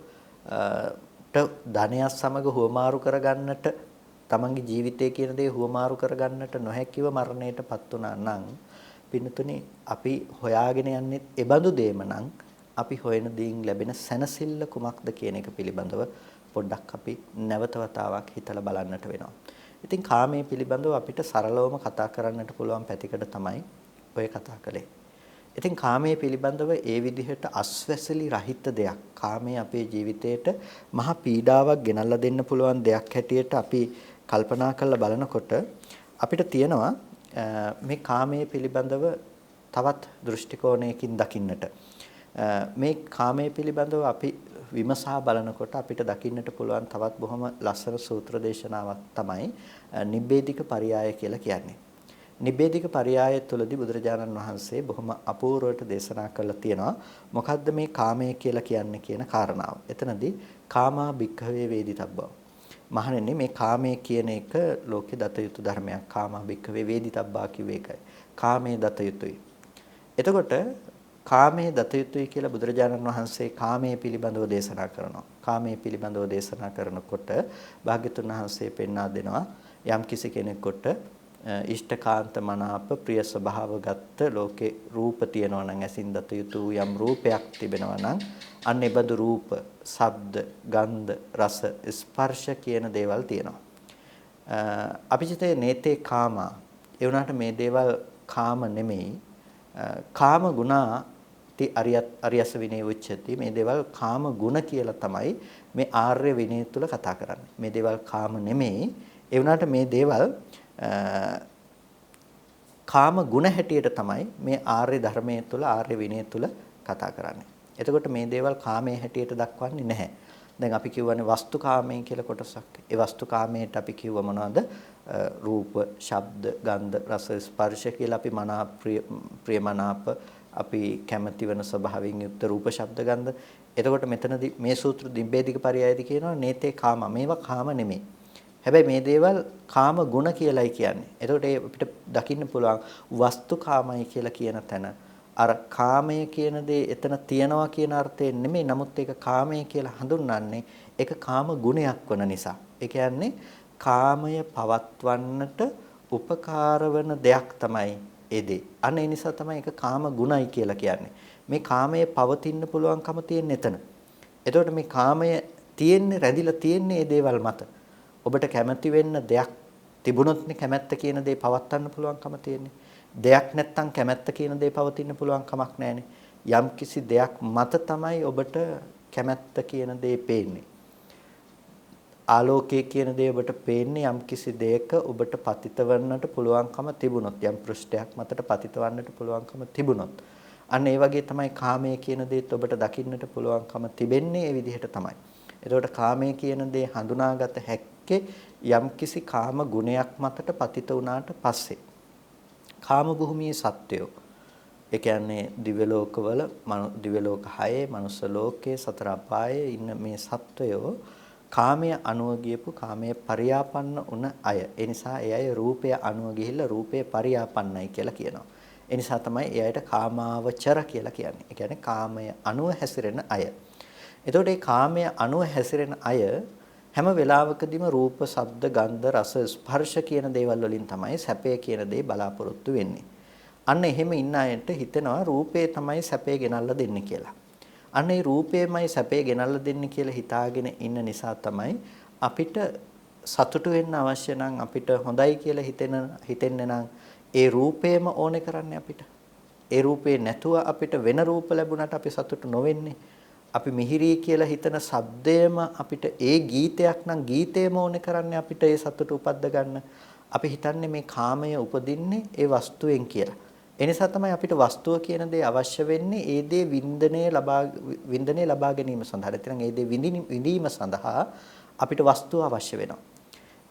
ධනයත් සමග හුවමාරු කරගන්නට, තමන්ගේ ජීවිතය කියන දේ හුවමාරු කරගන්නට නොහැකිව මරණයටපත් වුණා නම්, පින්තුනි අපි හොයාගෙන යන්නේ එබඳු දෙයම නම්, අපි හොයන දේෙන් ලැබෙන සැනසෙල්ල කුමක්ද කියන එක පිළිබඳව පොඩ්ඩක් අපි නැවත වතාවක් හිතලා බලන්නට වෙනවා. ඉතින් කාමයේ පිළිබඳව අපිට සරලවම කතා කරන්නට පුළුවන් පැතිකඩ තමයි ඔය කතා කළේ. ඉතින් කාමයේ පිළිබඳව ඒ විදිහට අස්වැසලි රහිත දෙයක්, කාමයේ අපේ ජීවිතේට මහා පීඩාවක් ගෙනල්ලා දෙන්න පුළුවන් දෙයක් හැටියට අපි කල්පනා කරලා බලනකොට අපිට තියෙනවා මේ කාමයේ පිළිබඳව තවත් දෘෂ්ටි කෝණයකින් දකින්නට. මේ කාමයේ පිළිබඳව අපි විමසා බලනකොට අපිට දකින්නට පුළුවන් තවත් බොහොම ලස්සන සූත්‍ර දේශනාවක් තමයි නිබ්බේධික පරියාය කියලා කියන්නේ. නිබ්බේධික පරියාය තුළදී බුදුරජාණන් වහන්සේ බොහොම අපූර්වවට දේශනා කරලා තියෙනවා මොකද්ද මේ කාමය කියලා කියන්නේ කියන කාරණාව. එතනදී කාමා භික්ඛවේ වේදිතබ්බව. මහණෙනි මේ කාමය කියන එක ලෝකේ දත යුතු ධර්මයක්. කාමා භික්ඛවේ වේදිතබ්බා කිව්වේ ඒකයි. කාමයේ දත යුතුයි. එතකොට කාමයේ දත යුතුයි කියලා බුදුරජාණන් වහන්සේ කාමයේ පිළිබඳව දේශනා කරනවා. කාමයේ පිළිබඳව දේශනා කරනකොට භාග්‍යතුන් වහන්සේ පෙන්වා දෙනවා යම් කිසි කෙනෙකුට ඉෂ්ඨකාන්ත මනාප ප්‍රිය ස්වභාවගත ලෝකේ රූප තියෙනවා නම්, ඇසින් දත යුතු යම් රූපයක් තිබෙනවා නම්, අන්න ඒ බඳු රූප, ශබ්ද, ගන්ධ, රස, ස්පර්ශ කියන දේවල් තියෙනවා. අපිචිතේ නේතේ කාමා. ඒ වුණාට මේ දේවල් කාම නෙමෙයි. කාම ගුණා අරියස විනය උච්චති. මේ දේවල් කාම ගුණ කියලා තමයි මේ ආර්ය විනය තුල කතා කරන්නේ. මේ දේවල් කාම නෙමෙයි. ඒ වුණාට මේ දේවල් කාම ගුණ හැටියට තමයි මේ ආර්ය ධර්මයේ තුල, ආර්ය විනය තුල කතා කරන්නේ. එතකොට මේ දේවල් කාමයේ හැටියට දක්වන්නේ නැහැ. දැන් අපි කියවනේ වස්තුකාමයේ කියලා කොටසක්. ඒ වස්තුකාමයට අපි කිව්ව මොනවද? රූප, ශබ්ද, ගන්ධ, රස, ස්පර්ශ කියලා අපි මනා ප්‍රියමනාප අපි කැමති වෙන ස්වභාවයෙන් යුක්ත රූප, ශබ්ද, ගන්ධ. එතකොට මෙතනදී මේ සූත්‍ර දිබ්බේධික පරියායදී කියනවා නේතේ කාම. මේවා කාම නෙමෙයි. හැබැයි මේ දේවල් කාම ගුණ කියලායි කියන්නේ. එතකොට අපිට දකින්න පුළුවන් වස්තුකාමයි කියලා කියන තැන අර කාමය කියන දේ එතන තියනවා කියන අර්ථයෙන් නෙමෙයි. නමුත් ඒක කාමය කියලා හඳුන්වන්නේ ඒක කාම ගුණයක් වන නිසා. ඒ කියන්නේ කාමය පවත්වන්නට උපකාර වන දෙයක් තමයි ඒ දේ. අන්න ඒ නිසා තමයි ඒක කාම ගුණයි කියලා කියන්නේ. මේ කාමයේ පවතින්න පුළුවන්කම තියෙන එතන. එතකොට මේ කාමය තියෙන්නේ රැඳිලා තියෙන්නේ මේ දේවල් මත. ඔබට කැමති වෙන්න දෙයක් තිබුණොත්නේ කැමැත්ත කියන දේ පවත්වන්න පුළුවන්කම තියෙන්නේ. දෙයක් නැත්තම් කැමැත්ත කියන දේ පවතින්න පුළුවන් කමක් නැහැනේ. යම් කිසි දෙයක් මත තමයි ඔබට කැමැත්ත කියන දේ පේන්නේ. ආලෝකය කියන දේ ඔබට පේන්නේ යම් කිසි දෙයක ඔබට පතිත වන්නට පුළුවන්කම තිබුණොත්, යම් පෘෂ්ඨයක් මතට පතිත වන්නට පුළුවන්කම තිබුණොත්, අන්න ඒ වගේ තමයි කාමය කියන දේත් ඔබට දකින්නට පුළුවන්කම තිබෙන්නේ ඒ විදිහට තමයි. එතකොට කාමය කියන දේ හඳුනාගත හැක්කේ යම් කිසි කාම ගුණයක් මතට පතිත වුණාට පස්සේ. කාම භූමියේ සත්වයෝ, ඒ කියන්නේ දිව්‍ය ලෝකවල, දිව්‍ය ලෝක 6, මනුස්ස ලෝකයේ, සතර අපායේ ඉන්න මේ සත්වයෝ කාමයේ අනුව ගියපු, කාමයේ පරියාපන්න වුණ අය. ඒ නිසා ඒ අය රූපය අනුව ගිහිල්ලා රූපේ පරියාපන්නයි කියලා කියනවා. ඒ නිසා තමයි ඒ අයට කාමාවචර කියලා කියන්නේ. ඒ කියන්නේ කාමය අනුව හැසිරෙන අය. එතකොට මේ කාමය අනුව හැසිරෙන අය හැම වෙලාවකදීම රූප, ශබ්ද, ගන්ධ, රස, ස්පර්ශ කියන දේවල් වලින් තමයි සැපය කියන දේ බලාපොරොත්තු වෙන්නේ. අන්න එහෙම ඉන්න අයට හිතෙනවා රූපේ තමයි සැපේ ගෙනල්ලා දෙන්නේ කියලා. අන්න ඒ රූපේමයි සැපේ ගෙනල්ලා දෙන්නේ කියලා හිතාගෙන ඉන්න නිසා තමයි අපිට සතුටු වෙන්න අවශ්‍ය නම්, අපිට හොඳයි කියලා හිතෙන්නේ නම් ඒ රූපේම ඕනේ කරන්නේ අපිට. ඒ රූපේ නැතුව අපිට වෙන රූප ලැබුණාට අපි සතුටු නොවෙන්නේ. අපි මිහිරි කියලා හිතන ශබ්දයම අපිට ඒ ගීතයක් නම් ගීතේම ඕනේ කරන්නේ අපිට ඒ සතුට උපද්ද ගන්න. අපි හිතන්නේ මේ කාමය උපදින්නේ ඒ වස්තුවෙන් කියලා. ඒ නිසා තමයි අපිට වස්තුව කියන දේ අවශ්‍ය වෙන්නේ ඒ දේ වින්දනය ලබා ගැනීම සඳහා. නැත්නම් ඒ දේ විඳීම සඳහා අපිට වස්තුව අවශ්‍ය වෙනවා.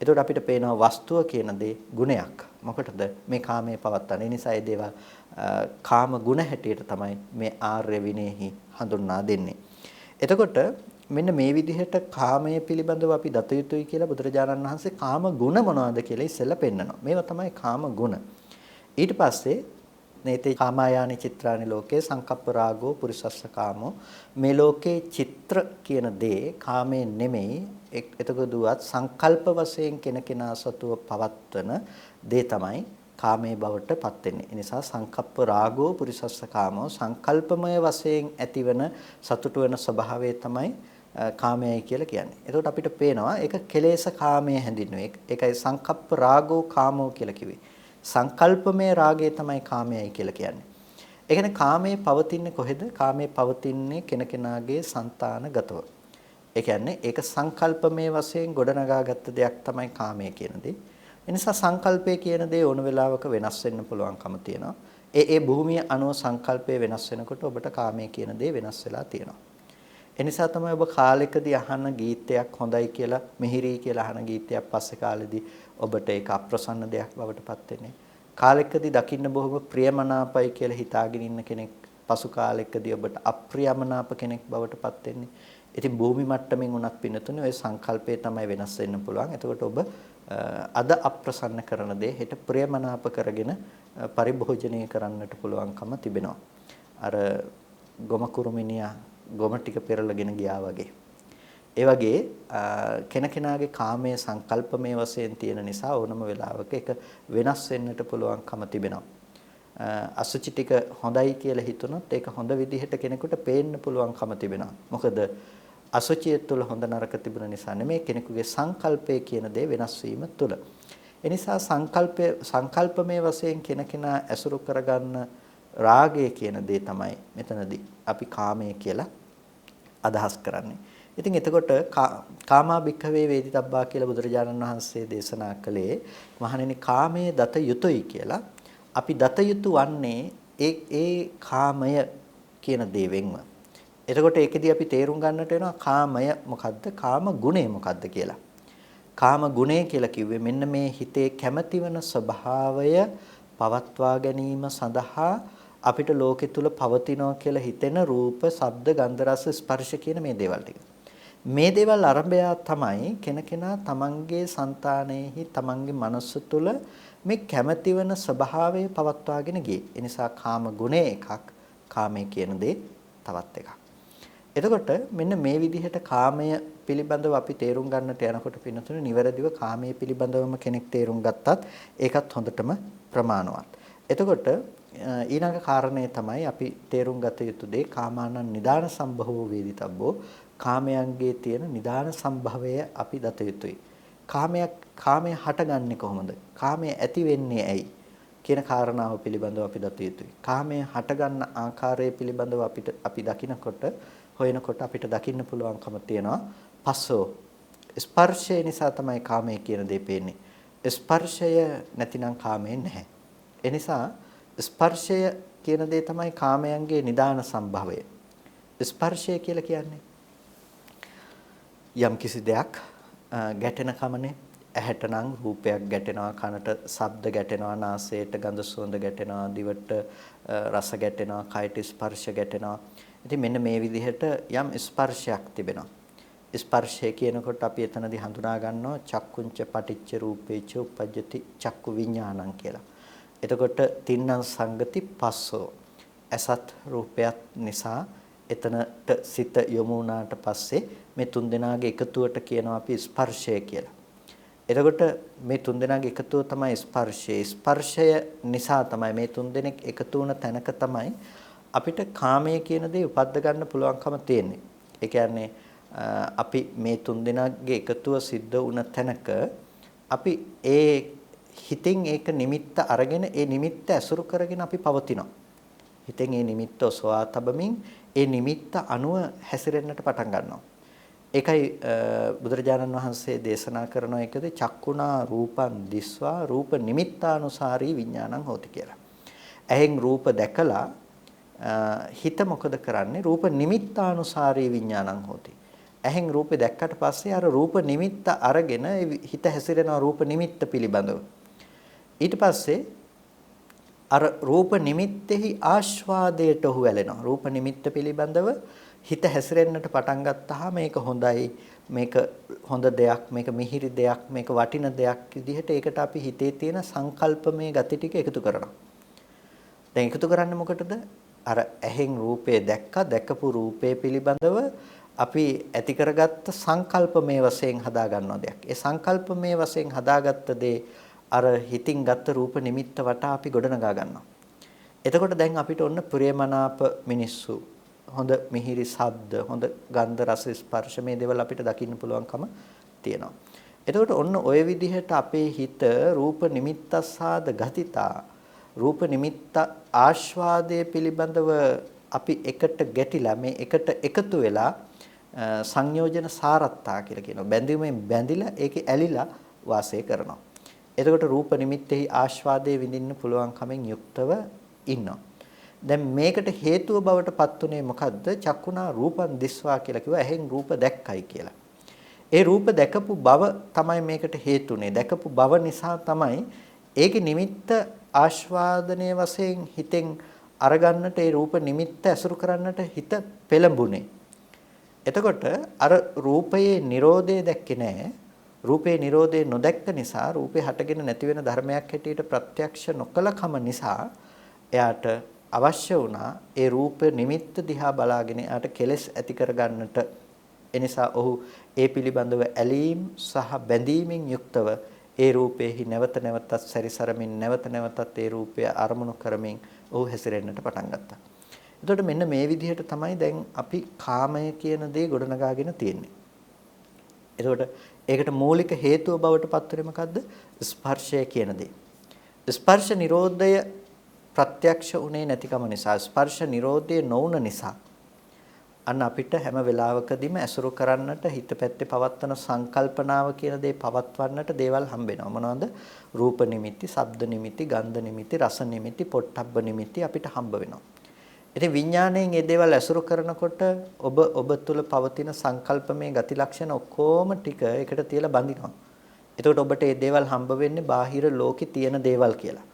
එතකොට අපිට පේනවා වස්තුව කියන දේ ගුණයක්. මොකටද මේ කාමයේ පවත්තන. ඒ නිසා ඒ දේවල් කාම ගුණ හැටියට තමයි මේ ආර්ය විනයෙහි හඳුන්වා දෙන්නේ. එතකොට මෙන්න මේ විදිහට කාමය පිළිබඳව අපි දත යුතුයි කියලා බුදුරජාණන් වහන්සේ කාම ගුණ මොනවද කියලා ඉස්සෙල්ලා පෙන්නනවා. මේවා තමයි කාම ගුණ. ඊට පස්සේ නේතේ කාමායානි චිත්‍රානි ලෝකේ සංකප්ප රාගෝ පුරිසස්ස කාමෝ මේ ලෝකේ චිත්‍ර කියන දේ කාමයෙන් නෙමෙයි එතකොට දුවත් සංකල්ප වශයෙන් කෙනකෙනා සතුව පවත්වන දේ තමයි කාමයේ බවට පත් වෙන්නේ. ඒ නිසා සංකප්ප රාගෝ පුරිසස්ස කාමෝ සංකල්පමය වශයෙන් ඇතිවන සතුට වෙන ස්වභාවය තමයි කාමයයි කියලා කියන්නේ. එතකොට අපිට පේනවා ඒක කෙලෙස් කාමයේ හැඳින්වෙන්නේ. ඒකයි සංකප්ප රාගෝ කාමෝ කියලා කිව්වේ. සංකල්පමය රාගය තමයි කාමයයි කියලා කියන්නේ. ඒ කියන්නේ කාමයේ පවතින්නේ කොහෙද? කාමයේ පවතින්නේ කෙනකෙනාගේ సంతానගතව. ඒ කියන්නේ ඒක සංකල්පමය වශයෙන් ගොඩනගාගත්ත දෙයක් තමයි කාමය කියන දේ. ඒ නිසා සංකල්පය කියන දේ ඕන වෙලාවක වෙනස් වෙන්න පුළුවන්කම තියෙනවා. ඒ භූමිය අනුව සංකල්පය වෙනස් වෙනකොට ඔබට කාමය කියන දේ වෙනස් වෙලා තියෙනවා. ඒ නිසා තමයි ඔබ කාලෙකදී අහන ගීතයක් හොඳයි කියලා මිහිරි කියලා අහන ගීතයක් පස්සේ කාලෙදී ඔබට ඒක අප්‍රසන්න දෙයක් බවට පත් වෙන්නේ. කාලෙකදී දකින්න බොහොම ප්‍රියමනාපයි කියලා හිතාගෙන ඉන්න කෙනෙක් පසු කාලෙකදී ඔබට අප්‍රියමනාප කෙනෙක් බවට පත් වෙන්නේ. ඉතින් භූමි මට්ටමින් උනත් පින්නතුනේ ඔය සංකල්පය තමයි වෙනස් වෙන්න පුළුවන්. එතකොට ඔබ අද අප්‍රසන්න කරන දේ හෙට ප්‍රියමනාප කරගෙන පරිභෝජනය කරන්නට පුළුවන්කම තිබෙනවා. අර ගොම කුරුමිනියා ගොම ටික පෙරලගෙන ගියා වගේ. ඒ වගේ කෙනකෙනාගේ කාමයේ සංකල්පමය වශයෙන් තියෙන නිසා ඕනම වෙලාවක ඒක වෙනස් වෙන්නට පුළුවන්කම තිබෙනවා. අසුචි ටික හොඳයි කියලා හිතුනොත් ඒක හොඳ විදිහට කෙනෙකුට පේන්න පුළුවන්කම තිබෙනවා. මොකද අසුචිය තුළ හොඳ නරක තිබුණ නිසා නෙමෙයි කෙනෙකුගේ සංකල්පය කියන දේ වෙනස් වීම තුළ. ඒ නිසා සංකල්පමය වශයෙන් කෙනකෙනා ඇසුරු කරගන්න රාගය කියන දේ තමයි මෙතනදී අපි කාමය කියලා අදහස් කරන්නේ. ඉතින් එතකොට කාමා භික්ඛවේ වේදිතබ්බා කියලා බුදුරජාණන් වහන්සේ දේශනා කළේ මහණෙනි කාමයේ දත යුතුයි කියලා. අපි දත යුතු වන්නේ ඒ කාමය කියන දේ වෙන්ව. එතකොට ඒකෙදී අපි තේරුම් ගන්නට වෙනවා කාමය මොකද්ද? කාම ගුණය මොකද්ද කියලා. කාම ගුණය කියලා කිව්වේ මෙන්න මේ හිතේ කැමැතිවන ස්වභාවය පවත්වා ගැනීම සඳහා අපිට ලෝකෙ තුල පවතිනවා කියලා හිතෙන රූප, ශබ්ද, ගන්ධ, රස, ස්පර්ශ කියන මේ දේවල් ටික. මේ දේවල් අරඹය තමයි කෙනකෙනා තමන්ගේ సంతානෙහි තමන්ගේ මනස තුල මේ කැමැතිවන ස්වභාවය පවත්වාගෙන ගියේ. ඒ නිසා කාම ගුණය එකක්, කාමය කියන දේ තවත් එකක්. එතකොට මෙන්න මේ විදිහට කාමය පිළිබඳව අපි තේරුම් ගන්නට යනකොට පින්නතුනේ නිවැරදිව කාමයේ පිළිබඳවම කෙනෙක් තේරුම් ගත්තත් ඒකත් හොඳටම ප්‍රමාණවත්. එතකොට ඊළඟ කාරණය තමයි අපි තේරුම් ගත යුතු දේ කාමානං නිදාන සම්භවෝ වේදිතබ්බෝ කාමයන්ගේ තියෙන නිදාන සම්භවය අපි දත යුතුයි. කාමය හටගන්නේ කොහොමද? කාමය ඇති වෙන්නේ ඇයි? කියන කාරණාව පිළිබඳව අපි දත යුතුයි. කාමය හටගන්න ආකාරය පිළිබඳව අපි දකිනකොට හොයනකොට අපිට දකින්න පුළුවන්කම තියෙනවා පස්සෝ ස්පර්ශය නිසා තමයි කාමය කියන දේ පේන්නේ. ස්පර්ශය නැතිනම් කාමය නැහැ. ඒ නිසා ස්පර්ශය කියන දේ තමයි කාමයන්ගේ නිදාන සම්භවය. ස්පර්ශය කියලා කියන්නේ යම් කිසි දෙයක් ගැටෙන කමනේ. ඇහැට නම් රූපයක් ගැටෙනවා, කනට ශබ්ද ගැටෙනවා, නාසයට ගඳ සුවඳ ගැටෙනවා, දිවට රස ගැටෙනවා, කයට ස්පර්ශ ගැටෙනවා. ඉතින් මෙන්න මේ විදිහට යම් ස්පර්ශයක් තිබෙනවා. ස්පර්ශය කියනකොට අපි එතනදී හඳුනා ගන්නවා චක්කුංච පටිච්ච රූපේච උපජ්ජති චක්කු විඥානං කියලා. එතකොට තින්නම් සංගති පස්සෝ අසත් රූපයක් නිසා එතනට සිත යොමු වුණාට පස්සේ මේ තුන්දෙනාගේ එකතුවට කියනවා අපි ස්පර්ශය කියලා. එතකොට මේ තුන්දෙනාගේ එකතුව තමයි ස්පර්ශය. ස්පර්ශය නිසා තමයි මේ තුන්දෙනෙක් එකතු වුණ තැනක තමයි අපිට කාමය කියන දේ උපද්ද ගන්න පුළුවන්කම තියෙන්නේ. ඒ කියන්නේ අපි මේ තුන්දෙනාගේ එකතුව සිද්ධ වුණ තැනක අපි ඒ හිතෙන් ඒක නිමිත්ත අරගෙන ඒ නිමිත්ත ඇසුරු කරගෙන අපි පවතිනවා. හිතෙන් ඒ නිමිත්ත ඔසවා තබමින් ඒ නිමිත්ත අනුව හැසිරෙන්නට පටන් ගන්නවා. ඒකයි බුදුරජාණන් වහන්සේ දේශනා කරන එකදී චක්කුණා රූපං දිස්වා රූප නිමිත්තානුසාරී විඥානං හෝති කියලා. ඇහෙන් රූප දැකලා හිත මොකද කරන්නේ? රූප නිමිත්තානුසාරී විඥානං හෝති. ඇහෙන් රූපේ දැක්කට පස්සේ අර රූප නිමිත්ත අරගෙන හිත හැසිරෙන රූප නිමිත්ත පිළිබඳව. ඊට පස්සේ අර රූප නිමිත්තෙහි ආස්වාදයට ඔහු ඇලෙනවා. රූප නිමිත්ත පිළිබඳව හිත හැසිරෙන්නට පටන් ගත්තාම මේක හොඳයි, මේක හොඳ දෙයක්, මේක මිහිරි දෙයක්, මේක වටින දෙයක් විදිහට ඒකට අපි හිතේ තියෙන සංකල්පමය ගති ටික එකතු කරනවා. දැන් එකතු කරන්නේ මොකටද? අර ඇහෙන් රූපය දැකපු රූපය පිළිබඳව අපි ඇති කරගත්ත සංකල්පමය වශයෙන් හදා ගන්නවා දෙයක්. ඒ සංකල්පමය වශයෙන් හදාගත්ත දේ අර හිතින් ගත්ත රූප නිමිත්ත වටා අපි ගොඩනගා ගන්නවා. එතකොට දැන් අපිට ඔන්න ප්‍රියමනාප මිනිස්සු, හොඳ මිහිරි ශබ්ද, හොඳ ගන්ධ රස ස්පර්ශ මේ දේවල් අපිට දකින්න පුළුවන්කම තියෙනවා. එතකොට ඔන්න ඔය විදිහට අපේ හිත රූප නිමිත්තස්සාද ගතිතා, රූප නිමිත්ත ආස්වාදයේ පිළිබඳව අපි එකට ගැටිලා මේ එකට එකතු වෙලා සංයෝජන සාරත්තා කියලා කියනවා. බැඳීමෙන් බැඳිලා ඒකේ ඇලිලා වාසය කරනවා. එතකොට රූප නිමිත්තෙහි ආස්වාදයේ විඳින්න පුළුවන් කමෙන් යුක්තව ඉන්නවා. දැන් මේකට හේතුව බවට පත් උනේ මොකද්ද? චක්කුණා රූපං දිස්වා කියලා කිව්වා. ඇහෙන් රූප දැක්කයි කියලා. ඒ රූප දැකපු බව තමයි මේකට හේතුනේ. දැකපු බව නිසා තමයි ඒකේ නිමිත්ත ආස්වාදනයේ වශයෙන් හිතෙන් අරගන්නට ඒ රූප නිමිත්ත ඇසුරු කරන්නට හිත පෙළඹුණේ. එතකොට අර රූපයේ Nirodhe දැක්කේ නැහැ. රූපේ Nirodhe නොදැක්ක නිසා රූපේ හටගෙන නැති වෙන ධර්මයක් හැටියට ප්‍රත්‍යක්ෂ නොකලකම නිසා එයාට අවශ්‍ය වුණා ඒ රූප නිමිත්ත දිහා බලාගෙන එයාට කෙලෙස් ඇති කරගන්නට. එනිසා ඔහු ඒ පිළිබඳව ඇලීම් සහ බැඳීමෙන් යුක්තව ඒ රූපේහි නැවත නැවතත් සැරිසරමින් නැවත නැවතත් ඒ රූපය අරමුණු කරමින් ඔහු හැසිරෙන්නට පටන් ගත්තා. එතකොට මෙන්න මේ විදිහට තමයි දැන් අපි කාමය කියන දේ ගොඩනගාගෙන තියෙන්නේ. එතකොට ඒකට මූලික හේතුව බවට පත් වෙන්නේ මොකද්ද? ස්පර්ශය කියන දේ. ස්පර්ශ නිරෝධය ප්‍රත්‍යක්ෂ උනේ නැතිකම නිසා, ස්පර්ශ නිරෝධය නොවුන නිසා අන්න අපිට හැම වෙලාවකදීම ඇසුරු කරන්නට හිත පැත්තේ පවත්වන සංකල්පනාව කියන දේ පවත්වන්නට දේවල් හම්බ වෙනවා. මොනවද? රූප නිමිති, ශබ්ද නිමිති, ගන්ධ නිමිති, රස නිමිති, පොට්ටබ්බ නිමිති අපිට හම්බ වෙනවා. ඉතින් විඥාණයෙන් මේ දේවල් ඇසුරු කරනකොට ඔබ තුළ පවතින සංකල්පමය ගති ලක්ෂණ ඔක්කොම ටික එකට තියලා බඳිනවා. එතකොට ඔබට මේ දේවල් හම්බ වෙන්නේ බාහිර ලෝකේ තියෙන දේවල් කියලා.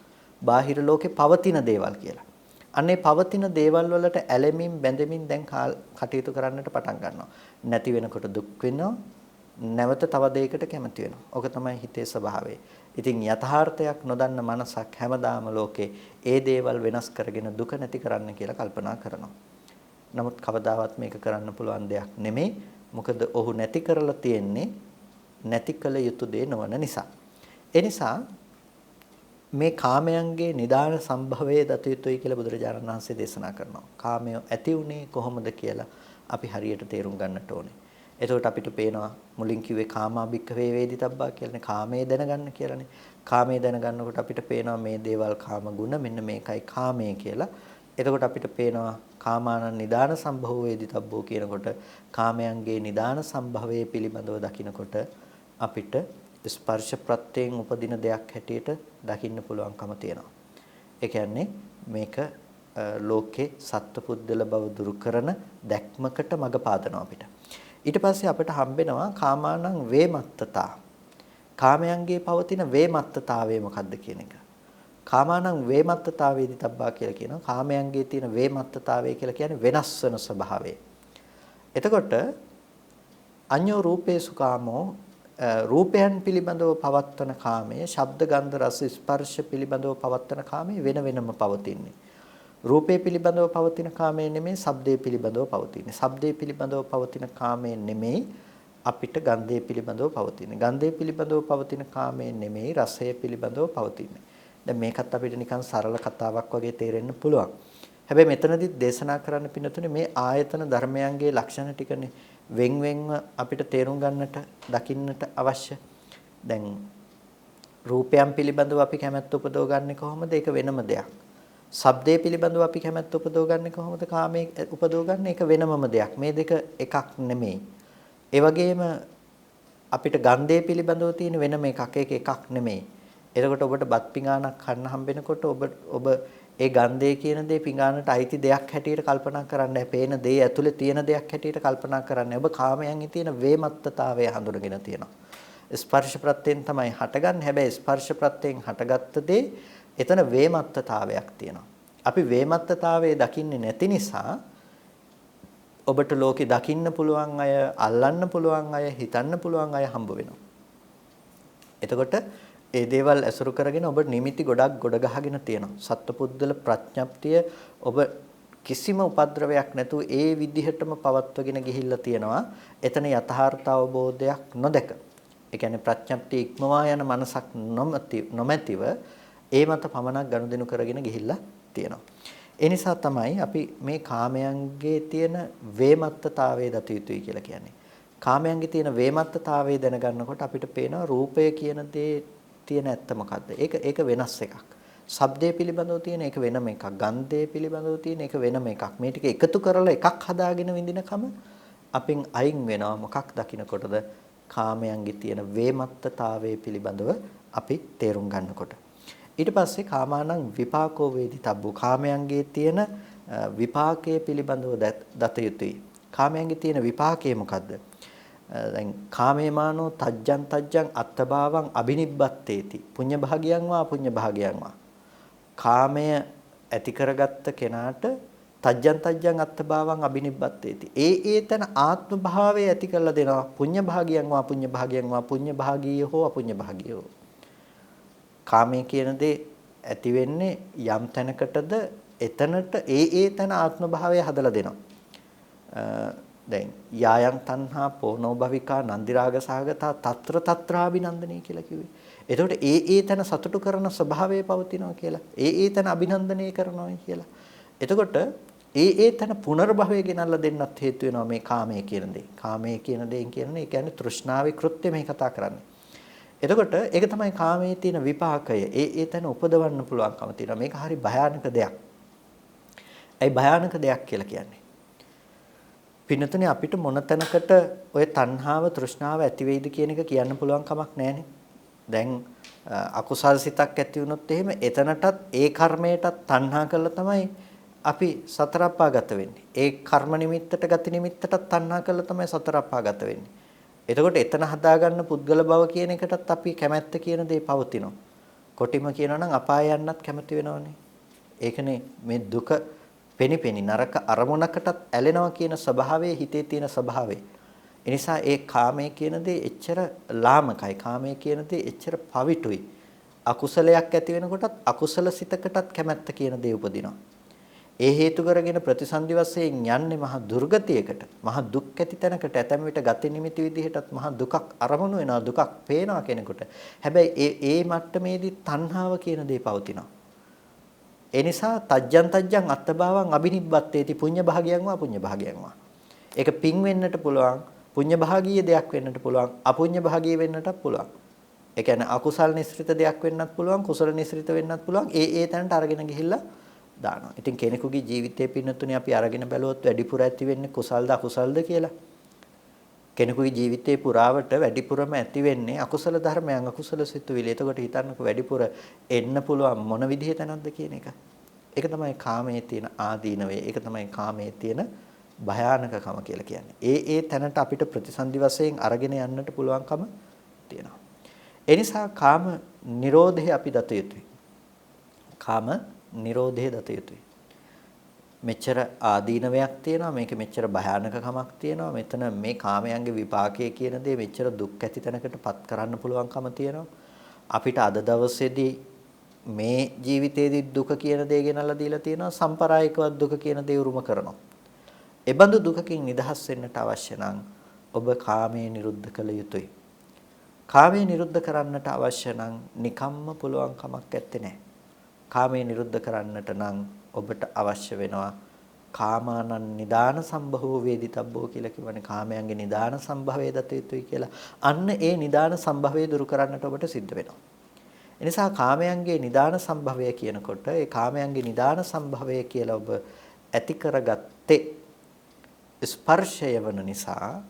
බාහිර ලෝකේ පවතින දේවල් කියලා. අන්නේ පවතින දේවල් වලට ඇලෙමින් බැඳෙමින් දැන් කටයුතු කරන්නට පටන් ගන්නවා. නැති වෙනකොට දුක් වෙනවා. නැවත තව දෙයකට කැමති වෙනවා. ඕක තමයි හිතේ ස්වභාවය. ඉතින් යථාර්ථයක් නොදන්න මනසක් හැමදාම ලෝකේ ඒ දේවල් වෙනස් කරගෙන දුක නැති කරන්න කියලා කල්පනා කරනවා. නමුත් කවදාවත් මේක කරන්න පුළුවන් දෙයක් නෙමෙයි. මොකද ඔහු නැති කරලා තියෙන්නේ නැති කළ යුතු දේ නොවන නිසා. ඒ නිසා මේ කාමයන්ගේ නිදාන සම්භවයේ දත යුතුයි කියලා බුදුරජාණන් වහන්සේ දේශනා කරනවා. කාමය ඇති උනේ කොහොමද කියලා අපි හරියට තේරුම් ගන්නට ඕනේ. එතකොට අපිට පේනවා මුලින් කිව්වේ කාමාභික්ඛවේ වේදිතබ්බා කියලානේ, කාමයේ දැනගන්න කියලානේ. කාමයේ දැනගන්නකොට අපිට පේනවා මේ දේවල් කාම ගුණ, මෙන්න මේකයි කාමය කියලා. එතකොට අපිට පේනවා කාමානං නිදාන සම්භවෝ වේදිතබ්බෝ කියනකොට කාමයන්ගේ නිදාන සම්භවයේ පිළිබඳව දකිනකොට අපිට ස්පර්ශ ප්‍රත්‍යයෙන් උපදින දෙයක් හැටියට දකින්න පුළුවන්කම තියෙනවා. ඒ කියන්නේ මේක ලෝකේ සත්පුද්දල බව දුරු කරන දැක්මකට මඟ පාදනවා අපිට. ඊට පස්සේ අපිට හම්බෙනවා කාමානං වේමත්තතා. කාමයන්ගේ පවතින වේමත්තතාවය මොකක්ද කියන එක. කාමානං වේමත්තතාවේදී තබ්බා කියලා කියනවා. කාමයන්ගේ තියෙන වේමත්තතාවය කියලා කියන්නේ වෙනස් වෙන ස්වභාවය. එතකොට අඤ්ඤෝ රූපේසු කාමෝ රූපයන් පිළිබඳව පවත්වන කාමයේ, ශබ්ද ගන්ධ රස ස්පර්ශ පිළිබඳව පවත්වන කාමයේ වෙන වෙනම පවතින්නේ. රූපේ පිළිබඳව පවතින කාමයේ නෙමෙයි, ශබ්දේ පිළිබඳව පවතින්නේ. ශබ්දේ පිළිබඳව පවතින කාමයේ නෙමෙයි අපිට ගන්ධයේ පිළිබඳව පවතින්නේ. ගන්ධයේ පිළිබඳව පවතින කාමයේ නෙමෙයි රසය පිළිබඳව පවතින්නේ. දැන් මේකත් අපිට නිකන් සරල කතාවක් වගේ තේරෙන්න පුළුවන්. හැබැයි මෙතනදිත් දේශනා කරන්න පින්නතුනේ මේ ආයතන ධර්මයන්ගේ ලක්ෂණ ටිකනේ වෙන්වෙන්ව අපිට තේරුම් ගන්නට දකින්නට අවශ්‍ය. දැන් රූපයන් පිළිබඳව අපි කැමැත්ත උපදව ගන්නෙ කොහොමද? ඒක වෙනම දෙයක්. ශබ්දයේ පිළිබඳව අපි කැමැත්ත උපදව ගන්නෙ කොහොමද? කාමයේ උපදව ගන්න එක වෙනමම දෙයක්. මේ දෙක එකක් නෙමෙයි. ඒ වගේම අපිට ගන්ධයේ පිළිබඳව තියෙන වෙනම එකක්. ඒක එකක් නෙමෙයි. එතකොට ඔබට බත් පිඟානක් කන්න හම්බෙනකොට ඔබ ඒ ගන්ධය කියන දේ පිඟානට අයිති දෙයක් හැටියට කල්පනා කරන්න. පේන දේ ඇතුලේ තියෙන දෙයක් හැටියට කල්පනා කරන්න. ඔබ කාමයන්හි තියෙන වේමත්තතාවය හඳුනගෙන තියෙනවා. ස්පර්ශ ප්‍රත්‍යයෙන් තමයි හටගන්නේ. හැබැයි ස්පර්ශ ප්‍රත්‍යයෙන් හටගත්ත දේ එතන වේමත්තතාවයක් තියෙනවා. අපි වේමත්තතාවයේ දකින්නේ නැති නිසා ඔබට ලෝකේ දකින්න පුළුවන් අය, අල්ලන්න පුළුවන් අය, හිතන්න පුළුවන් අය හම්බ වෙනවා. එතකොට ඒ දේවල් ඇසුරු කරගෙන ඔබ නිමිති ගොඩක් ගොඩ ගහගෙන තියෙනවා. සත්පුද්දල ප්‍රඥප්තිය ඔබ කිසිම උපද්‍රවයක් නැතුව ඒ විදිහටම පවත්වගෙන ගිහිල්ලා තියෙනවා. එතන යථාර්ථ අවබෝධයක් නොදක. ඒ කියන්නේ ප්‍රඥප්තිය ඉක්මවා යන මනසක් නොමැතිව ඒ මත පමණක් ගනුදෙනු කරගෙන ගිහිල්ලා තියෙනවා. ඒ නිසා තමයි අපි මේ කාමයන්ගේ තියෙන වේමත්තතාවයේ දත යුතුයි කියලා කියන්නේ. කාමයන්ගේ තියෙන වේමත්තතාවය දැනගන්නකොට අපිට පේනවා රූපය කියන දේ තියෙන ඇත්ත මොකද්ද? ඒක වෙනස් එකක්. ශබ්දය පිළිබඳව තියෙන එක වෙනම එකක්. ගන්ධය පිළිබඳව තියෙන එක වෙනම එකක්. මේ ටික එකතු කරලා එකක් හදාගෙන විඳිනකම අපින් අයින් වෙනවා. මොකක් දකින්නකොටද? කාමයන්ගේ තියෙන වේමත්තතාවය පිළිබඳව අපි තේරුම් ගන්නකොට. ඊට පස්සේ කාමානං විපාකෝ වේදිතබ්බු. කාමයන්ගේ තියෙන විපාකයේ පිළිබඳව දත යුතුයි. කාමයන්ගේ තියෙන විපාකය මොකද්ද? දැන් කාමේමානෝ තජ්ජං අත්තභාවං අබිනිබ්බත්තේති. පුඤ්ඤ භාගියං වා අපුඤ්ඤ භාගියං වා. කාමය ඇති කරගත්ත කෙනාට තජ්ජං අත්තභාවං අබිනිබ්බත්තේති. ඒ තන ආත්ම භාවය ඇති කරලා දෙනවා. පුඤ්ඤ භාගියං වා අපුඤ්ඤ භාගියං වා. පුඤ්ඤ භාගීය හෝ අපුඤ්ඤ භාගීය හෝ. කාමයේ කියන දේ ඇති වෙන්නේ යම් තැනකටද එතනට ඒ තන ආත්ම භාවය හදලා දෙනවා. දැන් යායන් තණ්හා පෝනෝ භවිකා නන්දි රාග සහගතා తත්‍ර తත්‍රාබිනන්දනය කියලා කිව්වේ. එතකොට ඒ තන සතුටු කරන ස්වභාවය පවතිනවා කියලා. ඒ තන අභිනන්දනය කරනවා කියලා. එතකොට ඒ තන පුනර්භවය ගෙනල්ලා දෙන්නත් හේතු වෙනවා මේ කාමයේ කියන දේ. කාමයේ කියන දේන් කියන්නේ ඒ කියන්නේ තෘෂ්ණාවේ කෘත්‍ය මේ කතා කරන්නේ. එතකොට ඒක තමයි කාමයේ තියෙන විපාකය. ඒ තන උපදවන්න පුළුවන්කම තියෙනවා. මේක හරි භයානක දෙයක්. ඒ භයානක දෙයක් කියලා කියන්නේ. පින්නතුනේ අපිට මොන තැනකට ඔය තණ්හාව තෘෂ්ණාව ඇති වෙයිද කියන එක කියන්න පුළුවන් කමක් නැහැනේ. දැන් අකුසල් සිතක් ඇති වුණොත් එහෙම එතනටත් ඒ කර්මයටත් තණ්හා කළා තමයි අපි සතර අපාගත වෙන්නේ. ඒ කර්ම නිමිත්තට ගති නිමිත්තටත් තණ්හා කළා තමයි සතර අපාගත වෙන්නේ. එතකොට එතන හදාගන්න පුද්ගල භව කියන එකටත් අපි කැමැත්ත කියන දේ පවතිනවා. කොටිම කියනවා නම් අපාය යන්නත් කැමති වෙනවනේ. ඒකනේ මේ දුක පෙනිපෙනි නරක අරමුණකටත් ඇලෙනවා කියන ස්වභාවයේ හිතේ තියෙන ස්වභාවය. ඒ නිසා ඒ කාමයේ කියන දේ එච්චර ලාමකයි. කාමයේ කියන දේ එච්චර පවිටුයි. අකුසලයක් ඇති වෙනකොටත් අකුසල සිතකටත් කැමැත්ත කියන දේ උපදිනවා. ඒ හේතු කරගෙන ප්‍රතිසන්දි වශයෙන් යන්නේ මහා දුර්ගතියකට. මහා දුක් ඇති තැනකට ඇතැම් විට ගති නිමිති විදිහටත් මහා දුකක් අරමුණු වෙනවා. දුකක් පේනවා කෙනෙකුට. හැබැයි ඒ මට්ටමේදී තණ්හාව කියන දේ පවතිනවා. ඒ නිසා තජ්ජං අත්තභාවං අබිනිබ්බත්තේති පුඤ්ඤ භාගියං වා පුඤ්ඤ භාගියං වා. ඒක පින් වෙන්නට පුළුවන්, පුඤ්ඤ භාගීය දෙයක් වෙන්නට පුළුවන්, අපුඤ්ඤ භාගීය වෙන්නටත් පුළුවන්. ඒ කියන්නේ අකුසල් නිස්ෘත දෙයක් වෙන්නත් පුළුවන්, කුසල නිස්ෘත වෙන්නත් පුළුවන්. ඒ තැනට අරගෙන ගිහිල්ලා දානවා. ඉතින් කෙනෙකුගේ ජීවිතයේ පින්නතුනේ අපි අරගෙන බැලුවොත් වැඩිපුර ඇති වෙන්නේ කුසල්ද අකුසල්ද කියලා. කෙනෙකුගේ ජීවිතේ පුරාවට වැඩිපුරම ඇති වෙන්නේ අකුසල ධර්මයන් අකුසල සිතුවිලි. එතකොට හිතන්නකො වැඩිපුර එන්න පුළුවන් මොන විදිහේ තැනක්ද කියන එක. ඒක තමයි කාමයේ තියෙන ආදීනවේ. ඒක තමයි කාමයේ තියෙන භයානකකම කියලා කියන්නේ. ඒ තැනට අපිට ප්‍රතිසන්දි වශයෙන් අරගෙන යන්නට පුළුවන්කම තියෙනවා. ඒ නිසා කාම නිරෝධය අපි දත යුතුයි. කාම නිරෝධය දත යුතුයි. මෙච්චර ආදීනවයක් තියෙනවා, මේකේ මෙච්චර භයානකකමක් තියෙනවා. මෙතන මේ කාමයන්ගේ විපාකයේ කියන දේ මෙච්චර දුක් ඇති තැනකටපත් කරන්න පුළුවන්කම තියෙනවා. අපිට අද දවසේදී මේ ජීවිතයේදී දුක කියන දේ ගෙනල්ලා දීලා තියෙනවා. සම්ප්‍රායිකවත් දුක කියන දේ උරුම කරනවා. එබඳු දුකකින් නිදහස් වෙන්නට අවශ්‍ය නම් ඔබ කාමයේ නිරුද්ධ කළ යුතුයි. කාමයේ නිරුද්ධ කරන්නට අවශ්‍ය නම් නිකම්ම පුළුවන් කමක් නැත්තේ නෑ. කාමයේ නිරුද්ධ කරන්නට නම් ඔබට අවශ්‍ය වෙනවා කාමානං නිදාන සම්භවෝ වේදිතබ්බෝ කියලා කියවනේ කාමයන්ගේ නිදාන සම්භවයේ දත යුතුයි කියලා. අන්න ඒ නිදාන සම්භවය දුරු කරන්නට ඔබට සිද්ධ වෙනවා. එනිසා කාමයන්ගේ නිදාන සම්භවය කියනකොට ඒ කාමයන්ගේ නිදාන සම්භවය කියලා ඔබ ඇති කරගත්තේ ස්පර්ශය වන නිසා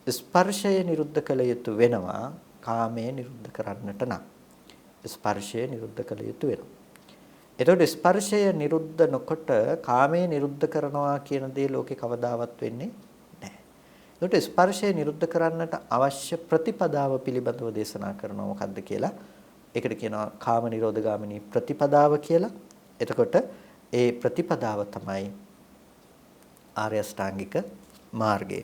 ස්පර්ශය නිරුද්ධ කළ යුතු වෙනවා. කාමයේ නිරුද්ධ කරන්නට නම් ස්පර්ශය නිරුද්ධ කළ යුතු වෙනවා. එතකොට ස්පර්ශය නිරුද්ධ නොකොට කාමයේ නිරුද්ධ කරනවා කියන දේ ලෝකේ කවදාවත් වෙන්නේ නැහැ. එතකොට ස්පර්ශය නිරුද්ධ කරන්නට අවශ්‍ය ප්‍රතිපදාව පිළිබඳව දේශනා කරනවා මොකද්ද කියලා. ඒකට කියනවා කාම නිරෝධගාමිනී ප්‍රතිපදාව කියලා. එතකොට ඒ ප්‍රතිපදාව තමයි ආර්ය අෂ්ටාංගික මාර්ගය.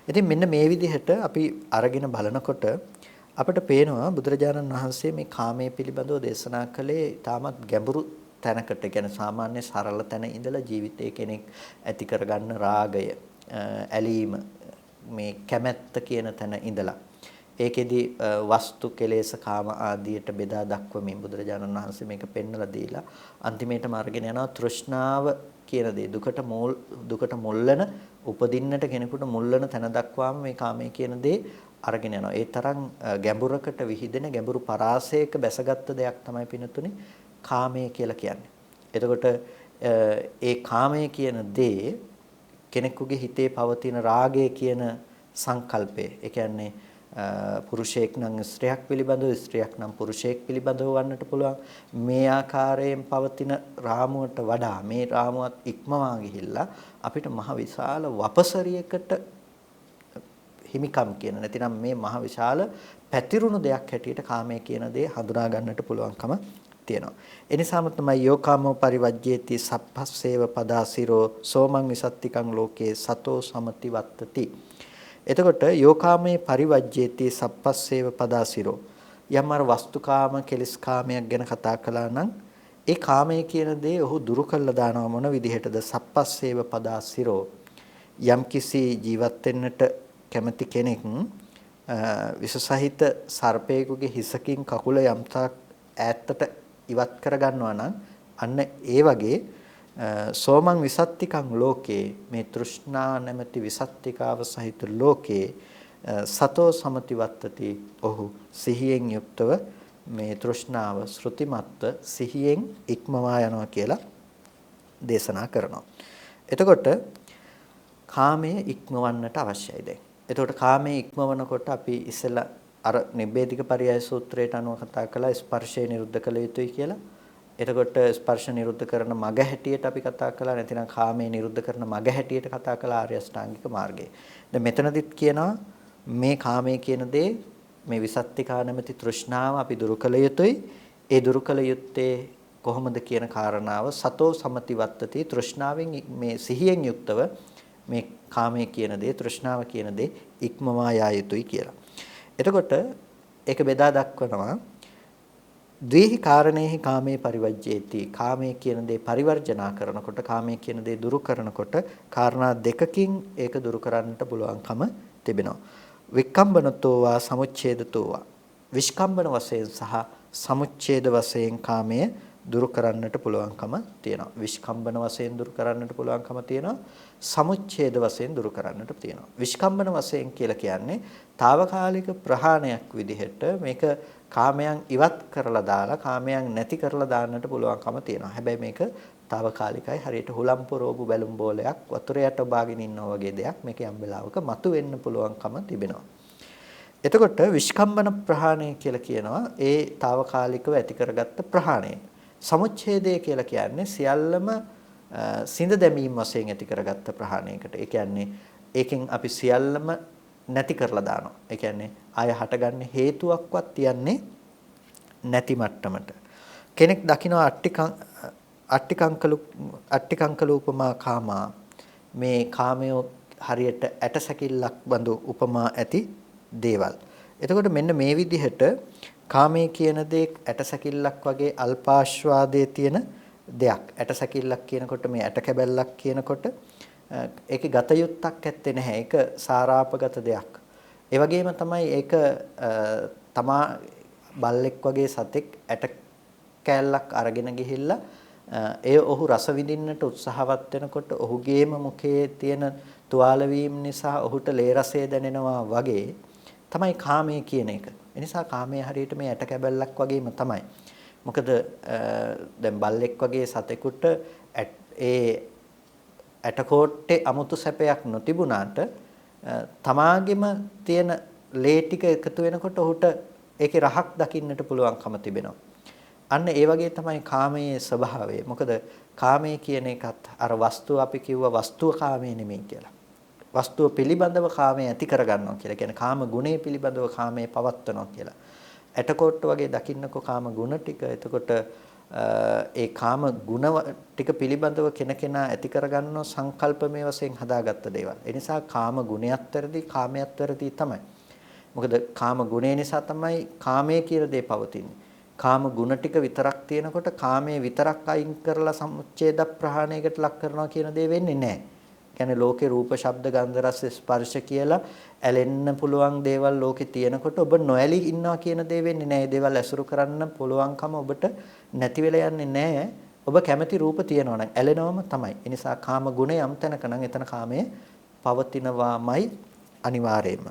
ඉතින් මෙන්න මේ විදිහට අපි අරගෙන බලනකොට අපිට පේනවා බුදුරජාණන් වහන්සේ මේ කාමයේ පිළිබඳව දේශනා කළේ තාමත් ගැඹුරු තැනකට, කියන්නේ සාමාන්‍ය සරල තැන ඉඳලා ජීවිතයේ කෙනෙක් ඇති කරගන්න රාගය, ඇලීම, මේ කැමැත්ත කියන තැන ඉඳලා ඒකෙදි වස්තු කෙලෙස් කාම ආදියට බෙදා දක්වමින් බුදුරජාණන් වහන්සේ මේක පෙන්වලා දීලා අන්තිමේටම අරගෙන යනවා තෘෂ්ණාව කියන දේ, දුකට මුල්ලන උපදින්නට කෙනෙකුට මුල්ලන තැන දක්වාම මේ කාමයේ කියන දේ අරගෙන යනවා. ඒ තරම් ගැඹුරකට විහිදෙන ගැඹුරු පරාසයක බැසගත් දෙයක් තමයි පිනතුනේ කාමය කියලා කියන්නේ. එතකොට ඒ කාමය කියන දේ කෙනෙකුගේ හිතේ පවතින රාගය කියන සංකල්පය, ඒ කියන්නේ පුරුෂයෙක් නම් ස්ත්‍රියක් පිළිබඳව, ස්ත්‍රියක් නම් පුරුෂයෙක් පිළිබඳව වන්නට පුළුවන්. මේ ආකාරයෙන් පවතින රාමුවට වඩා මේ රාමුවත් ඉක්මවා ගිහිල්ලා අපිට මහ විශාල වපසරියකට හිමිකම් කියන, නැතිනම් මේ මහ විශාල පැතිරුණු දෙයක් හැටියට කාමය කියන දේ හඳුනා ගන්නට පුළුවන්කම තියෙනවා. ඒ නිසාම තමයි යෝකාමෝ පරිවජ්ජේති සප්පස්සේව පදාසිරෝ සෝමං විසත්තිකං ලෝකේ සතෝ සමති වත්තති. එතකොට යෝකාමේ පරිවජ්ජේති සප්පස්සේව පදාසිරෝ, යම් අර වස්තුකාම කෙලස් කාමයක් ගැන කතා කළා නම් ඒ කාමය කියන දේ ඔහු දුරු කළා දානවා. මොන විදිහටද? සප්පස්සේව පදාසිරෝ, යම් කිසි ජීවත් වෙන්නට කැමති කෙනෙක් විශසහිත සර්පයෙකුගේ හිසකින් කකුල යම්තාක් ඈතට ඉවත් කරගන්නවා නම් අන්න ඒ වගේ සෝමං විසත්තිකං ලෝකේ, මේ තෘෂ්ණා නැමැති විසත්තිකාව සහිත ලෝකේ සතෝ සමති වත්තති, ඔහු සිහියෙන් යුක්තව මේ තෘෂ්ණාව ශ්‍රුතිමත්ව සිහියෙන් ඉක්මවා යනවා කියලා දේශනා කරනවා. එතකොට කාමයේ ඉක්මවන්නට අවශ්‍යයි දැන්. එතකොට කාමයේ ඉක්මවනකොට අපි ඉස්සෙල්ලා අර නිබ්බේධික පරියාය සූත්‍රයට අනුව කතා කළා ස්පර්ශය නිරුද්ධ කළ යුතුයි කියලා. එතකොට ස්පර්ශ නිරුද්ධ කරන මග හැටියට අපි කතා කළා, නැතිනම් කාමයේ නිරුද්ධ කරන මග හැටියට කතා කළා ආර්ය අෂ්ටාංගික මාර්ගය. දැන් මෙතනදිත් කියනවා මේ කාමයේ කියන දේ, මේ විසත්තිකා නැමැති තෘෂ්ණාව අපි දුරු කළ යුතුයි. ඒ දුරු කළ යුත්තේ කොහොමද කියන කාරණාව සතෝ සමති වත්තති, තෘෂ්ණාවෙන් මේ සිහියෙන් යුක්තව මේ කාමයේ කියන දේ, තෘෂ්ණාව කියන දේ ඉක්මවා යා යුතුයි කියලා. එතකොට ඒක බෙදා දක්වනවා ද්වේහි කාරණේහි කාමේ පරිවජ්ජේති, කාමයේ කියන දේ පරිවර්ජනා කරනකොට, කාමයේ කියන දේ දුරු කරනකොට කාරණා දෙකකින් ඒක දුරු කරන්නට පුළුවන්කම තිබෙනවා. වික්කම්බනතෝවා සමුච්ඡේදතෝවා, විස්කම්බන වශයෙන් සහ සමුච්ඡේද වශයෙන් කාමයේ දුරු කරන්නට පුළුවන්කම තියෙනවා. විස්කම්බන වශයෙන් දුරු කරන්නට පුළුවන්කම තියෙනවා, සමුච්ඡේද වශයෙන් දුරු කරන්නට තියෙනවා. විස්කම්බන වශයෙන් කියලා කියන්නේ తాවකාලික ප්‍රහාණයක් විදිහට මේක කාමයන් ඉවත් කරලා දාලා කාමයන් නැති කරලා දාන්නට පුළුවන්කම තියෙනවා. හැබැයි මේක తాවකාලිකයි, හරියට හුලම් පොරෝපු බැලුම් බෝලයක් වතුර යට බාගෙන ඉන්නා වගේ දෙයක්. මේක යම් වෙලාවක මතු වෙන්න පුළුවන්කම තිබෙනවා. එතකොට විස්කම්බන ප්‍රහාණය කියලා කියනවා ඒ తాවකාලිකව ඇති කරගත්ත ප්‍රහාණය. සමුච්ඡේදය කියලා කියන්නේ සියල්ලම සිඳ දැමීම වශයෙන් ඇති කරගත්ත ප්‍රහාණයකට. ඒ කියන්නේ ඒකෙන් අපි සියල්ලම නැති කරලා දානවා. ඒ කියන්නේ ආය හටගන්න හේතුවක්වත් තියන්නේ නැති මට්ටමට. කෙනෙක් දකින්න අට්ටිකංකලූපමා කාමා, මේ කාමය හරියට ඇටසැකිල්ලක් බඳු උපමා ඇති දේවල්. එතකොට මෙන්න මේ විදිහට කාමයේ කියන දේ ඇටසැකිල්ලක් වගේ අල්පාශ්වාදයේ තියෙන දෙයක්. ඇටසැකිල්ලක් කියනකොට මේ ඇට කැබැල්ලක් කියනකොට ඒකේ ගත යුත්තක් ඇත්තේ නැහැ. ඒක සාරාපගත දෙයක්. ඒ වගේම තමයි ඒක තමා බල්ලෙක් වගේ සතෙක් ඇට කෑල්ලක් අරගෙන ගිහිල්ලා ඒ ඔහු රස විඳින්නට උත්සාහවත් වෙනකොට ඔහුගේම මුඛයේ තියෙන තුවාල වීම නිසා ඔහුට ලේ රසය දැනෙනවා වගේ තමයි කාමයේ කියන එක. ඒ නිසා කාමයේ හරියට මේ ඇට කැබැල්ලක් වගේම තමයි. මොකද දැන් බල්ලෙක් වගේ සතෙකුට ඒ ඇටකොට්ටේ අමුතු සැපයක් නොතිබුණාට තමාගෙම තියෙන ලේ ටික එකතු වෙනකොට ඔහුට ඒකේ රහක් දකින්නට පුළුවන්කම තිබෙනවා. අන්න ඒ වගේ තමයි කාමයේ ස්වභාවය. මොකද කාමයේ කියන එකත් අර වස්තුව අපි කිව්වා වස්තුව කාමයේ නෙමෙයි කියලා. වස්තුව පිළිබඳව කාමයේ ඇති කරගන්නවා කියලා. කියන්නේ කාම ගුණය පිළිබඳව කාමයේ පවත්වනවා කියලා. ඇටකොට්ට වගේ දකින්නකො කාම ගුණ ටික. එතකොට ඒ කාම ගුණ ටික පිළිබඳව කෙනකෙනා ඇති කරගන්නව සංකල්පමය වශයෙන් හදාගත්ත දේවල්. ඒ නිසා කාම ගුණයත් වැරදි, කාමයක් වැරදි තමයි. මොකද කාම ගුණය නිසා තමයි කාමයේ කියලා දේ පවතින්නේ. කාම ගුණ ටික විතරක් තියෙනකොට කාමයේ විතරක් අයින් කරලා සමුච්ඡේද ප්‍රහාණයකට ලක් කරනවා කියන දේ වෙන්නේ නැහැ. කියන්නේ ලෝකේ රූප, ශබ්ද, ගන්ධ, රස, ස්පර්ශ කියලා ඇලෙන්න පුළුවන් දේවල් ලෝකේ තියෙනකොට ඔබ නොඇලී ඉන්නවා කියන දේ වෙන්නේ නැහැ. ඒ දේවල් ඇසුරු කරන්න පුළුවන්කම ඔබට නැති වෙලා යන්නේ නැහැ. ඔබ කැමති රූප තියෙනවා නම් ඇලෙනවම තමයි. ඒ නිසා කාම ගුණ යම් තැනක නම් එතන කාමයේ පවතිනවාමයි අනිවාර්යයෙන්ම.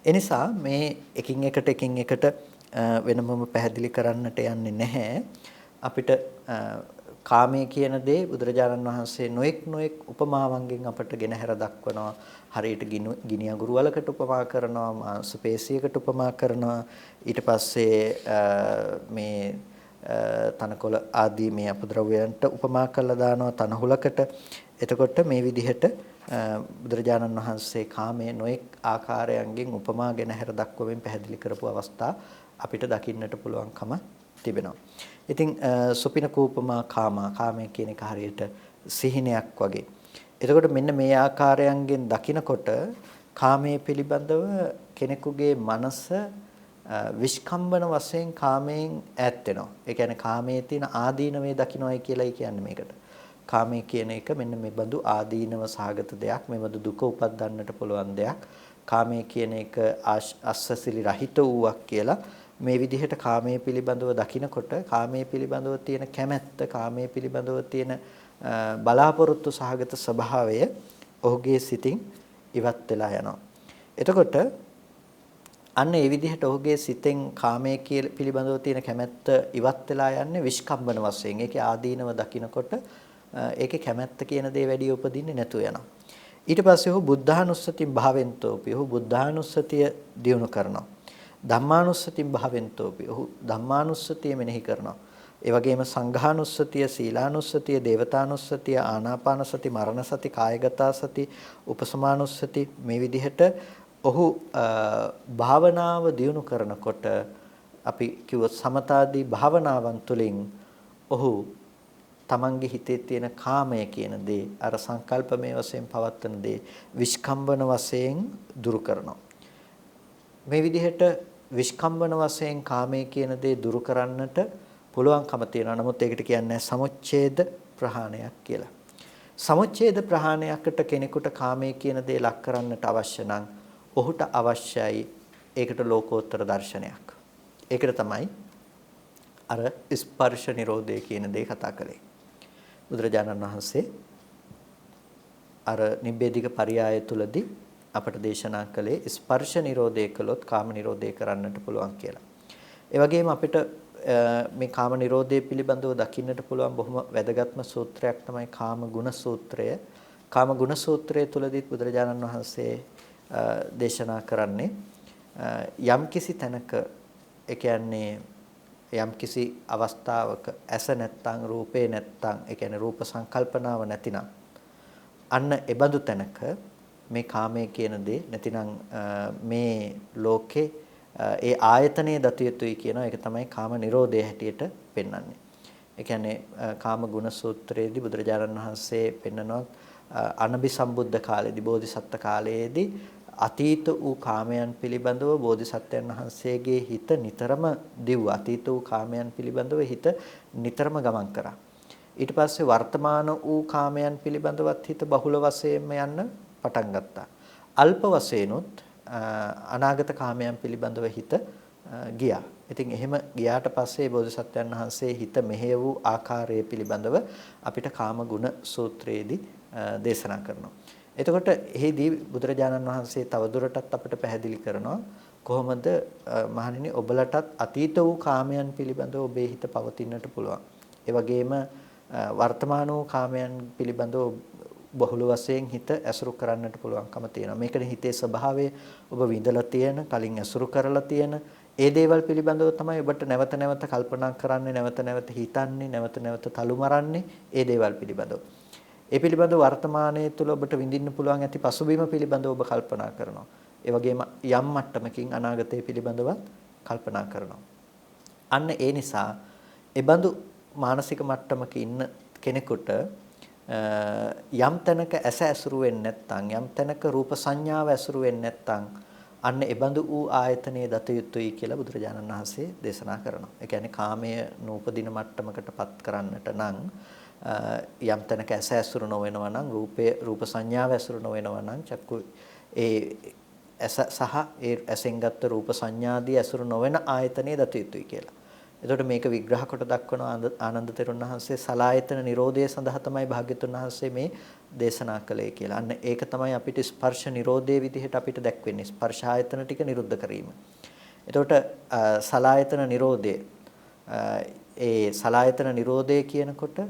එනිසා මේ එකින් එකට වෙනමම පැහැදිලි කරන්නට යන්නේ නැහැ. අපිට කාමයේ කියන දේ බුදුරජාණන් වහන්සේ නොඑක් උපමාවන්ගෙන් අපට ගෙනහැර දක්වනවා. හරියට ගිනි අඟුරු වලකට උපමා කරනවා, මාංශ පේශියකට උපමා කරනවා. ඊට පස්සේ මේ තනකොළ ආදී මේ අපද්‍රව්‍යයන්ට උපමා කරලා දානවා තනහුලකට. එතකොට මේ විදිහට බුදුරජාණන් වහන්සේ කාමයේ නොඑක් ආකාරයන්ගෙන් උපමා ගෙනහැර දක්වමින් පැහැදිලි කරපු අවස්ථා අපිට දකින්නට පුළුවන්කම තිබෙනවා. ඉතින් සුපිනකූපමා කාමය කියන එක හරියට සිහිනයක් වගේ. එතකොට මෙන්න මේ ආකාරයන්ගෙන් දකිනකොට කාමයේ පිළිබඳව කෙනෙකුගේ මනස විස්කම්බන වශයෙන් කාමයෙන් ඈත් වෙනවා. ඒ කියන්නේ කාමයේ තියෙන ආදීනවේ දකින්නයි කියලායි කියන්නේ මේකට. කාමයේ කියන එක මෙන්න මේ බඳු ආදීනව සහගත දෙයක්, මේ බඳු දුක උපද්දන්නට පුළුවන් දෙයක්. කාමයේ කියන එක අස්සසිලි රහිත වූවක් කියලා මේ විදිහට කාමයේ පිළිබඳව දකිනකොට කාමයේ පිළිබඳව තියෙන කැමැත්ත, කාමයේ පිළිබඳව තියෙන බලාපොරොත්තු සහගත ස්වභාවය ඔහුගේ සිතින් ඉවත් වෙලා යනවා. එතකොට අන්න ඒ විදිහට ඔහුගේ සිතෙන් කාමයේ පිළිබඳව තියෙන කැමැත්ත ඉවත් වෙලා යන්නේ විස්කම්බන වශයෙන්. ඒකේ ආදීනව දකිනකොට ඒකේ කැමැත්ත කියන දේ වැඩි උපදින්නේ නැතු වෙනවා. ඊට පස්සේ ඔහු බුද්ධානුස්සතිය භාවෙන්තෝපි ඔහු බුද්ධානුස්සතිය දියුණු කරනවා. ධම්මානුස්සතිය භාවෙන්තෝපි ඔහු ධම්මානුස්සතිය මෙනෙහි කරනවා. ඒ වගේම සංඝානුස්සතිය, සීලානුස්සතිය, දේවතානුස්සතිය, ආනාපානසති, මරණසති, කායගත සති, උපසමානුස්සති මේ විදිහට ඔහු භාවනාව දියුණු කරනකොට අපි කිව්වොත් සමතාදී භාවනාවන් තුළින් ඔහු තමන්ගේ හිතේ තියෙන කාමය කියන දේ අර සංකල්පමය වශයෙන් පවත්වන දේ විස්කම්බන වශයෙන් දුරු කරනවා. මේ විදිහට විස්කම්බන වශයෙන් කාමය කියන දේ දුරු කරන්නට පුළුවන්කම තියෙනවා. නමුත් ඒකට කියන්නේ සමුච්ඡේද ප්‍රහාණයක් කියලා. සමුච්ඡේද ප්‍රහාණයකට කෙනෙකුට කාමය කියන දේ ලක් කරන්නට අවශ්‍ය නම් ඔහුට අවශ්‍යයි ඒකට ලෝකෝත්තර දර්ශනයක්. ඒකට තමයි අර ස්පර්ශ නිරෝධය කියන දේ කතා කළේ. බුදුරජාණන් වහන්සේ අර නිබ්බේධික පරියාය තුලදී අපට දේශනා කළේ ස්පර්ශ නිරෝධය කළොත් කාම නිරෝධය කරන්නට පුළුවන් කියලා. ඒ වගේම අපිට මේ කාම නිරෝධය පිළිබඳව දකින්නට පුළුවන් බොහොම වැදගත්ම සූත්‍රයක් තමයි කාම ගුණ සූත්‍රය. කාම ගුණ සූත්‍රය තුලදීත් බුදුරජාණන් වහන්සේ දේශනා කරන්නේ යම්කිසි තැනක ඒ කියන්නේ යම්කිසි අවස්ථාවක ඇස නැත්තම් රූපේ නැත්තම් ඒ කියන්නේ රූප සංකල්පනාව නැතිනම් අන්න එබඳු තැනක මේ කාමයේ කියන දේ නැතිනම් මේ ලෝකේ ඒ ආයතනයේ දත යුතුයි කියන එක තමයි කාම නිරෝධය හැටියට පෙන්වන්නේ. ඒ කියන්නේ කාම ගුණ සූත්‍රයේදී බුදුරජාණන් වහන්සේ පෙන්නනවා අනබි සම්බුද්ධ කාලයේදී බෝධිසත්ත්ව කාලයේදී අතීත වූ කාමයන් පිළිබඳව බෝධිසත්වයන් වහන්සේගේ හිත නිතරම දිව්වා. අතීත වූ කාමයන් පිළිබඳව හිත නිතරම ගමන් කරා. ඊට පස්සේ වර්තමාන වූ කාමයන් පිළිබඳවත් හිත බහුල වශයෙන්ම යන්න පටන් ගත්තා. අල්ප වශයෙන්ුත් අනාගත කාමයන් පිළිබඳව හිත ගියා. ඉතින් එහෙම ගියාට පස්සේ බෝධිසත්වයන් වහන්සේ හිත මෙහෙය වූ ආකාරය පිළිබඳව අපිට කාම ගුණ සූත්‍රයේදී දේශනා කරනවා. එතකොට එහිදී බුදුරජාණන් වහන්සේ තවදුරටත් අපිට පැහැදිලි කරනවා කොහොමද මහණෙනි ඔබලටත් අතීත වූ කාමයන් පිළිබඳව ඔබේ හිත පවතින්නට පුළුවන්. ඒ වගේම වර්තමාන වූ කාමයන් පිළිබඳව බහුල වශයෙන් හිත ඇසුරු කරන්නට පුළුවන්කම තියෙනවා. මේකනේ හිතේ ස්වභාවය ඔබ විඳලා තියෙන, කලින් ඇසුරු කරලා තියෙන ඒ දේවල් පිළිබඳව තමයි ඔබට නැවත නැවත කල්පනා කරන්නේ, නැවත නැවත හිතන්නේ, නැවත නැවත තලුමරන්නේ ඒ දේවල් පිළිබඳව. ඒ පිළිබඳව වර්තමානයේ තුල ඔබට විඳින්න පුළුවන් ඇති පසුබිම පිළිබඳව ඔබ කල්පනා කරනවා. ඒ වගේම යම් මට්ටමකින් අනාගතය පිළිබඳව කල්පනා කරනවා. අන්න ඒ නිසා බඳු මානසික මට්ටමක ඉන්න කෙනෙකුට යම් තැනක ඇස ඇසුරු වෙන්නේ නැත්නම් යම් තැනක රූප සංඥාව ඇසුරු වෙන්නේ නැත්නම් අන්න ඒ බඳු වූ ආයතනයේ දත යුතුයි කියලා බුදුරජාණන් වහන්සේ දේශනා කරනවා. ඒ කියන්නේ කාමය නූපදින මට්ටමකටපත් කරන්නට නම් යම් තැනක ඇස ඇසුරු නොවෙනවා නම් රූප සංඥාව ඇසුරු නොවෙනවා නම් චක්කු ඒ ඇස සහ ඒ ඇසෙන් ගත්ත රූප සංඥාදී ඇසුරු නොවන ආයතනයේ දත යුතුයි කියලා. එතකොට මේක විග්‍රහ කොට දක්වන ආනන්ද තෙරුන් වහන්සේ සලායතන නිරෝධය සඳහා තමයි භාග්‍යතුන් වහන්සේ මේ දේශනා කළේ කියලා. අන්න ඒක තමයි අපිට ස්පර්ශ නිරෝධයේ විදිහට අපිට දැක්වෙන්නේ. ස්පර්ශ ආයතන ටික නිරුද්ධ කිරීම. එතකොට සලායතන නිරෝධය ඒ සලායතන නිරෝධය කියනකොට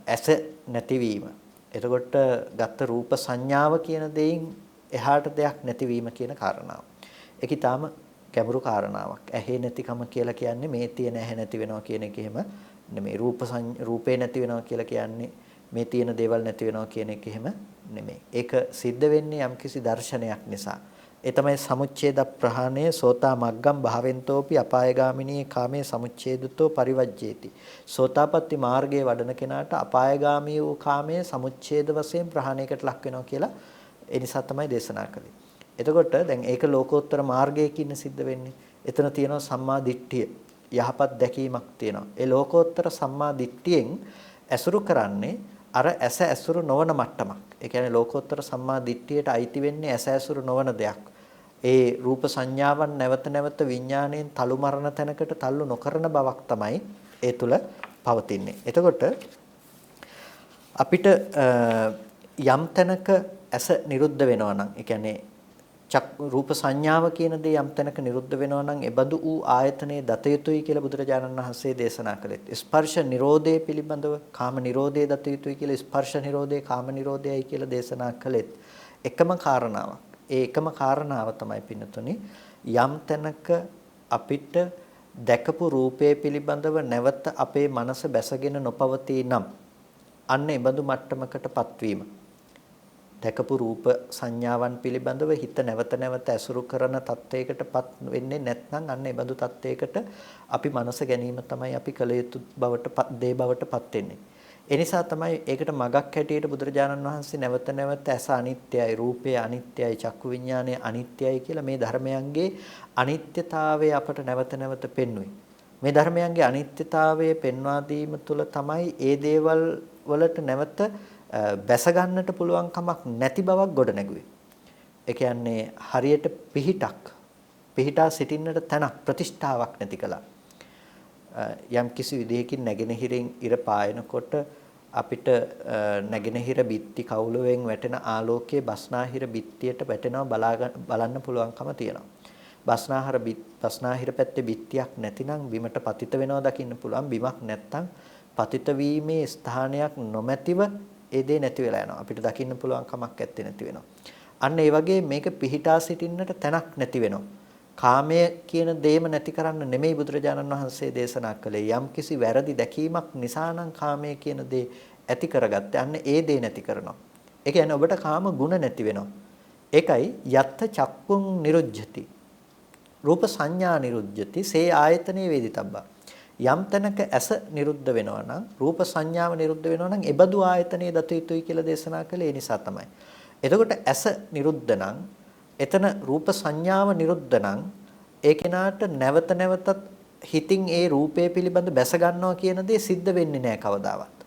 ඇස නැතිවීම. එතකොට ගත්ත රූප සංඥාව කියන දෙයින් එහාට දෙයක් නැතිවීම කියන කාරණාව. ඒක ඊටාම ගැඹුරු කාරණාවක්. ඇහි නැතිකම කියලා කියන්නේ මේ තියෙන ඇහැ නැති වෙනවා කියන එක එහෙම නෙමෙයි. රූපේ නැති වෙනවා කියලා කියන්නේ මේ තියෙන දේවල් නැති වෙනවා කියන එක එහෙම නෙමෙයි. ඒක සිද්ධ වෙන්නේ යම්කිසි දර්ශනයක් නිසා. ඒ තමයි සමුච්ඡේද ප්‍රහාණය සෝතා මග්ගම් භාවෙන්තෝපි අපායගාමිනී කාමේ සමුච්ඡේදුතෝ පරිවජ්ජේති. සෝතාපට්ටි මාර්ගයේ වඩන කෙනාට අපායගාමී වූ කාමයේ සමුච්ඡේද වශයෙන් ප්‍රහාණයකට ලක් වෙනවා කියලා ඒ නිසා තමයි දේශනා කළේ. එතකොට දැන් ඒක ලෝකෝත්තර මාර්ගයකින් සිද්ධ වෙන්නේ. එතන තියෙනවා සම්මා දිට්ඨිය. යහපත් දැකීමක් තියෙනවා. ඒ ලෝකෝත්තර සම්මා දිට්ඨියෙන් ඇසුරු කරන්නේ අර ඇස ඇසුරු නොවන මට්ටමක්. ඒ කියන්නේ ලෝකෝත්තර සම්මා දිට්ඨියට අයිති වෙන්නේ ඇස ඇසුරු නොවන දෙයක්. ඒ රූප සංඥාවන් නැවත නැවත විඥාණයෙන් තලු මරණ තැනකට තල්ලු නොකරන බවක් තමයි ඒ තුල පවතින්නේ. එතකොට අපිට යම් තැනක ඇස නිරුද්ධ වෙනවා නම් ඒ කියන්නේ රූප සංඥාව කියන දේ යම් තැනක නිරුද්ධ වෙනවා නම් එබඳු වූ ආයතනයේ දත යුතුයි කියලා බුදුරජාණන් වහන්සේ දේශනා කළෙත්. ස්පර්ශ නිරෝධය පිළිබඳව කාම නිරෝධය දත යුතුයි කියලා ස්පර්ශ නිරෝධය කාම නිරෝධයයි කියලා දේශනා කළෙත් එකම කාරණාවක්. ඒ එකම කාරණාව තමයි පින්නතුනි යම් තැනක අපිට දැකපු රූපය පිළිබඳව නැවත අපේ මනස බැසගෙන නොපවතී නම් අන්න එබඳු මට්ටමකටපත් වීම. දැකපු රූප සංඥාවන් පිළිබඳව හිත නැවත නැවත ඇසුරු කරන තත්වයකටපත් වෙන්නේ නැත්නම් අන්න ඒ බඳු තත්වයකට අපි මනස ගැනීම තමයි අපි කල යුතු බවටපත් වෙන්නේ. ඒ නිසා තමයි ඒකට මගක් හැටියට බුදුරජාණන් වහන්සේ නැවත නැවත ඇස අනිත්‍යයි, රූපය අනිත්‍යයි, චක්කු විඥානය අනිත්‍යයි කියලා මේ ධර්මයන්ගේ අනිත්‍යතාවය අපට නැවත නැවත පෙන්වුවේ. මේ ධර්මයන්ගේ අනිත්‍යතාවය පෙන්වා දීම තුළ තමයි ඒ දේවල් වලට නැවත බැස ගන්නට පුළුවන් කමක් නැති බවක් ගොඩ නැගුවේ. ඒ කියන්නේ හරියට පිහිටා සිටින්නට තැනක් ප්‍රතිෂ්ඨාවක් නැති කළා. යම් කිසි විදිහකින් නැගෙනහිරින් ඉර පායනකොට අපිට නැගෙනහිර බිත්ති කවුළුවෙන් වැටෙන ආලෝකයේ බස්නාහිර බිත්තියට වැටෙනවා බලන්න පුළුවන්කම තියෙනවා. බස්නාහිර පැත්තේ බිත්තියක් නැතිනම් බිමට පතිත වෙනවා දකින්න පුළුවන්. බිමක් නැත්තම් පතිත වීමේ ස්ථානයක් නොමැතිව ඒ දේ නැති වෙලා යනවා. අපිට දකින්න පුළුවන් කමක් ඇත්තේ නැති වෙනවා. අන්න ඒ වගේ මේක පිහිටා සිටින්නට තැනක් නැති වෙනවා. කාමය කියන දේම නැති කරන්න නෙමෙයි බුදුරජාණන් වහන්සේ දේශනා කළේ. යම්කිසි වැරදි දැකීමක් නිසා නම් කාමය කියන දේ ඇති කරගත්තේ. අන්න ඒ දේ නැති කරනවා. ඒ කියන්නේ ඔබට කාම ගුණ නැති වෙනවා. ඒකයි යත්ත චක්කුං නිරුජ්ජති. රූප සංඥා නිරුජ්ජති. සේ ආයතනේ වේදිතබ්බා. යම් තැනක ඇස නිරුද්ධ වෙනවා නම් රූප සංඥාව නිරුද්ධ වෙනවා නම් එබඳු ආයතනයේ දත යුතුයි කියලා දේශනා කළේ ඒ නිසා තමයි. එතකොට ඇස නිරුද්ධ නම් එතන රූප සංඥාව නිරුද්ධ නම් ඒ කෙනාට නැවත නැවතත් හිතින් ඒ රූපය පිළිබඳ බැස ගන්නවා කියන දේ සිද්ධ වෙන්නේ නැහැ කවදාවත්.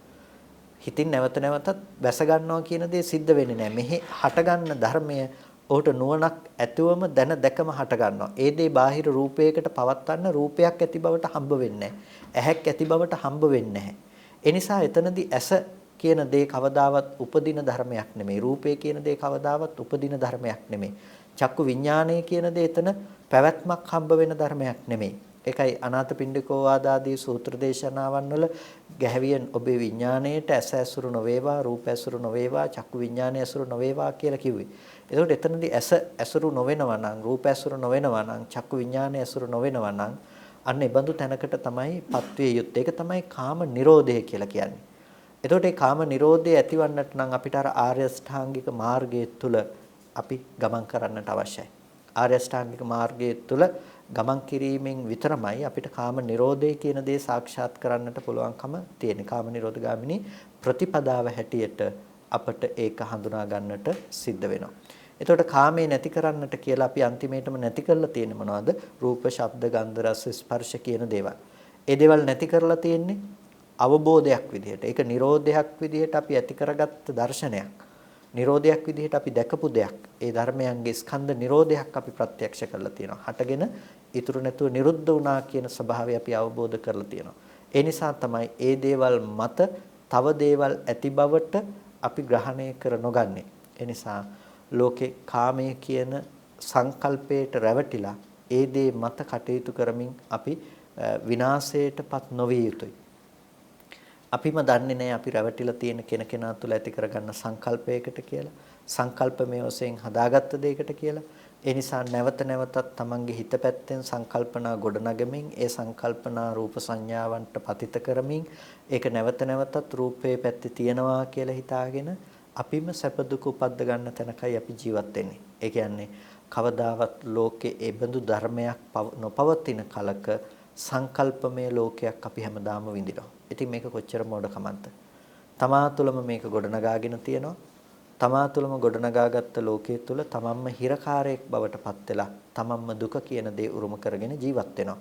හිතින් නැවත නැවතත් බැස ගන්නවා කියන දේ සිද්ධ වෙන්නේ නැහැ. මෙහි හටගන්න ධර්මය ඔහුට නුවණක් ඇතුවම දැන දැකම හට ගන්නවා. ඒ දේ බාහිර රූපයකට පවත්වන්න රූපයක් ඇති බවට හම්බ වෙන්නේ නැහැ. ඇහැක් ඇති බවට හම්බ වෙන්නේ නැහැ. ඒ නිසා එතනදී ඇස කියන දේ කවදාවත් උපදින ධර්මයක් නෙමෙයි. රූපය කියන දේ කවදාවත් උපදින ධර්මයක් නෙමෙයි. චක්කු විඥානය කියන දේ එතන පැවැත්මක් හම්බ වෙන ධර්මයක් නෙමෙයි. ඒකයි අනාථපිණ්ඩිකෝ ආදාදී සූත්‍ර දේශනාවන් වල ගැහැවියන් ඔබේ විඥාණයට ඇස ඇසුරු නොවේවා, රූප ඇසුරු නොවේවා, චක්කු විඥානය ඇසුරු නොවේවා කියලා කිව්වේ. එතකොට එතනදී ඇස ඇසුරු නොවෙනවා නම්, රූප ඇසුරු නොවෙනවා නම්, චක්කු විඥානය ඇසුරු නොවෙනවා නම් අන්න ඒ බඳු තැනකට තමයි පත්විය යුත්තේ. ඒක තමයි කාම නිරෝධය කියලා කියන්නේ. එතකොට මේ කාම නිරෝධය ඇතිවන්නට නම් අපිට අර ආර්ය ශ්‍රාංගික මාර්ගය තුල අපි ගමන් කරන්නට අවශ්‍යයි. ආර්ය ශ්‍රාංගික මාර්ගය තුල ගමන් කිරීමෙන් විතරමයි අපිට කාම නිරෝධය කියන දේ සාක්ෂාත් කරන්නට පුළුවන්කම තියෙන්නේ. කාම නිරෝධගාමිනී ප්‍රතිපදාව හැටියට අපට ඒක හඳුනා ගන්නට සිද්ධ වෙනවා. එතකොට කාමේ නැති කරන්නට කියලා අපි අන්තිමේටම නැති කරලා තියෙන්නේ මොනවද? රූප, ශබ්ද, ගන්ධ, රස, ස්පර්ශ කියන දේවල්. ඒ දේවල් නැති කරලා තියෙන්නේ අවබෝධයක් විදිහට. ඒක නිරෝධයක් විදිහට අපි ඇති කරගත්ත දර්ශනයක්. නිරෝධයක් විදිහට අපි දැකපු දෙයක්. ඒ ධර්මයන්ගේ ස්කන්ධ නිරෝධයක් අපි ප්‍රත්‍යක්ෂ කරලා තියෙනවා. හටගෙන ඉතුරු නැතුව නිරුද්ධ වුණා කියන ස්වභාවය අපි අවබෝධ කරලා තියෙනවා. ඒ නිසා තමයි ඒ දේවල් මත තව දේවල් ඇති බවට අපි ග්‍රහණය කර නොගන්නේ. ඒ නිසා ලෝකේ කාමයේ කියන සංකල්පයට රැවටිලා ඒ දේ මත කටයුතු කරමින් අපි විනාශයටපත් නොවිය යුතුයි. අපිම දන්නේ නැහැ අපි රැවටිලා තියෙන කෙනා තුළ ඇති කරගන්න සංකල්පයකට කියලා. සංකල්පමය වශයෙන් හදාගත්ත දෙයකට කියලා. ඒ නිසා නැවත නැවතත් තමන්ගේ හිත පැත්තෙන් සංකල්පනා ගොඩනගමින් ඒ සංකල්පනා රූප සංඥාවන්ට පතිත කරමින් ඒක නැවත නැවතත් රූපේ පැත්තේ තියනවා කියලා හිතාගෙන අපිම සැප දුක උපද්ද ගන්න තැනකයි අපි ජීවත් වෙන්නේ. ඒ කියන්නේ කවදාවත් ලෝකේ ඒ බඳු ධර්මයක් නොපවතින කලක සංකල්පමය ලෝකයක් අපි හැමදාම විඳිනවා. ඉතින් මේක කොච්චර මෝඩකමක්ද? තමා තුළම මේක ගොඩනගාගෙන තියෙනවා. තමා තුළම ගොඩනගාගත්ත ලෝකයේ තුල තමන්ම හිරකාරයෙක් බවට පත් වෙලා තමන්ම දුක කියන දේ උරුම කරගෙන ජීවත් වෙනවා.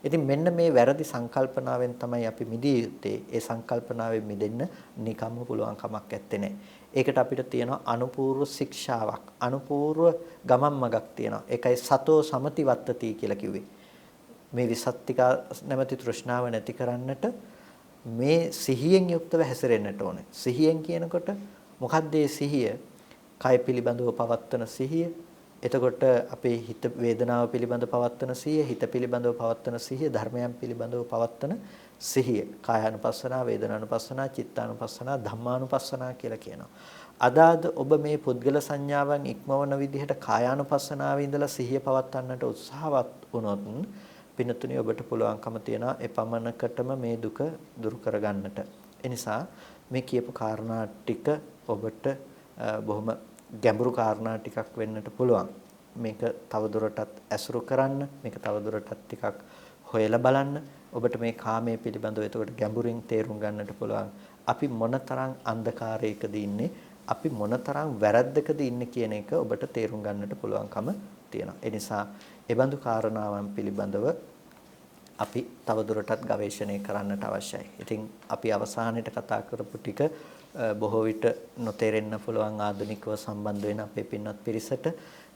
ඉතින් මෙන්න මේ වැරදි සංකල්පනාවෙන් තමයි අපි මිදිය යුත්තේ. ඒ සංකල්පනාවෙන් මිදෙන්න නිකම්ම පුළුවන් කමක් නැත්තේ. ඒකට අපිට තියෙනවා අනුපූර්ව ශික්ෂාවක්. අනුපූර්ව ගමන් මගක් තියෙනවා. ඒකයි සතෝ සමති වත්තති කියලා කිව්වේ. මේ විසත්තිකා නැමැති තෘෂ්ණාව නැති කරන්නට මේ සිහියෙන් යුක්තව හැසිරෙන්නට ඕනේ. සිහියෙන් කියනකොට මොකක්ද මේ සිහිය? කය පිළිබඳව පවත්වන සිහිය. එතකොට අපේ හිත වේදනාව පිළිබඳව පවත්වන සිහිය, හිත පිළිබඳව පවත්වන සිහිය, ධර්මයන් පිළිබඳව පවත්වන සිහිය. කායානුපස්සනා, වේදනානුපස්සනා, චිත්තානුපස්සනා, ධම්මානුපස්සනා කියලා කියනවා. අදාද ඔබ මේ පුද්ගල සංඥාවන් ඉක්මවන විදිහට කායානුපස්සනාවේ ඉඳලා සිහිය පවත්වන්නට උත්සාහවත් වුණොත් පිනතුණි ඔබට පුළුවන්කම තියනවා එපමණකටම මේ දුක දුරු කරගන්නට. ඒ නිසා මේ කියපු කාරණා ටික ඔබට බොහොම ගැඹුරු කාරණා ටිකක් වෙන්නට පුළුවන්. මේක තවදුරටත් ඇසුරු කරන්න, මේක තවදුරටත් ටිකක් හොයලා බලන්න. ඔබට මේ කාමයේ පිළිබඳව එතකොට ගැඹුරින් තේරුම් ගන්නට පුළුවන්. අපි මොනතරම් අන්ධකාරයකද ඉන්නේ, අපි මොනතරම් වැරද්දකද ඉන්නේ කියන එක ඔබට තේරුම් ගන්නට පුළුවන්කම තියෙනවා. ඒ නිසා ඒ බඳු කාරණාවන් පිළිබඳව අපි තවදුරටත් ගවේෂණය කරන්නට අවශ්‍යයි. ඉතින් අපි අවසානයේට කතා කරපු ටික බොහෝ විට නොතේරෙන්න පුළුවන් ආධුනිකව සම්බන්ධ වෙන අපේ පින්වත් පිරිසට.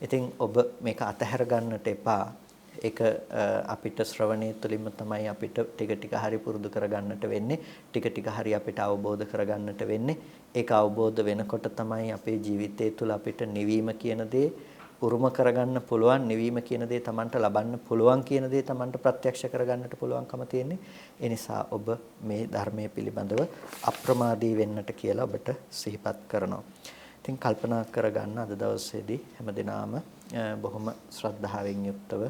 ඉතින් ඔබ මේක අතහැර ගන්නට එපා. ඒක අපිට ශ්‍රවණය තුළින්ම තමයි අපිට ටික ටික හරි පුරුදු කරගන්නට වෙන්නේ. ටික ටික හරි අපිට අවබෝධ කරගන්නට වෙන්නේ. ඒක අවබෝධ වෙනකොට තමයි අපේ ජීවිතය තුළ අපිට නිවීම කියන දේ උරුම කරගන්න පුළුවන්, නිවීම කියන දේ Tamanට ලබන්න පුළුවන් කියන දේ Tamanට ප්‍රත්‍යක්ෂ කරගන්නට පුළුවන්කම තියෙන්නේ. ඒ නිසා ඔබ මේ ධර්මයේ පිළිබඳව අප්‍රමාදී වෙන්නට කියලා ඔබට සිහිපත් කරනවා. ඉතින් කල්පනා කරගන්න අද දවසේදී හැමදෙනාම බොහොම ශ්‍රද්ධාවෙන් යුක්තව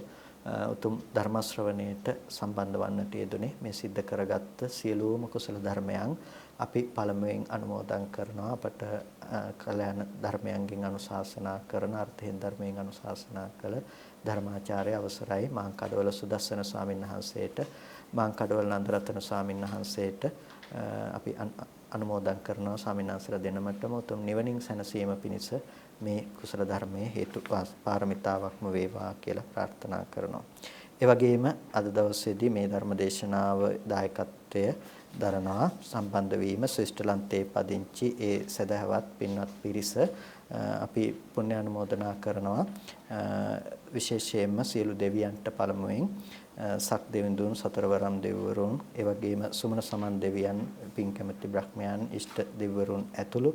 උතුම් ධර්ම ශ්‍රවණයට සම්බන්ධ වන්නට යෙදුනේ. මේ සිද්ධ කරගත්ත සියලුම කුසල ධර්මයන් අපි පළමුවෙන් අනුමෝදන් කරනවා. අපට කල්‍යාණ ධර්මයන්ගෙන් අනුශාසනා කරන අර්ථයෙන් ධර්මයෙන් අනුශාසනා කළ ධර්මාචාර්ය අවසරයි මාංකඩවල සුදස්සන ස්වාමීන් වහන්සේට, මාංකඩවල නන්දරතන ස්වාමීන් වහන්සේට අපි අනුමෝදන් කරනවා. ස්වාමීන් වහන්සේලා දෙනමටම උතුම් නිවනින් සැනසීම පිණිස මේ කුසල ධර්මයේ හේතු පාරමිතාවක්ම වේවා කියලා ප්‍රාර්ථනා කරනවා. ඒ වගේම අද දවසේදී මේ ධර්ම දේශනාව දායකත්වය දරනවා සම්බන්ධ වීම ශ්‍රේෂ්ඨලන්තේ පදිංචි ඒ සදහවත් පින්වත් පිරිස අපි පුණ්‍යානුමෝදනා කරනවා. විශේෂයෙන්ම සියලු දෙවියන්ට පළමුවෙන් සක් දෙවිඳුන්, සතරවරම් දෙවිවරුන්, ඒ වගේම සුමන සමන් දෙවියන්, පින් කැමැති බ්‍රහ්මයන්, ඉෂ්ට දෙවිවරුන් ඇතුළු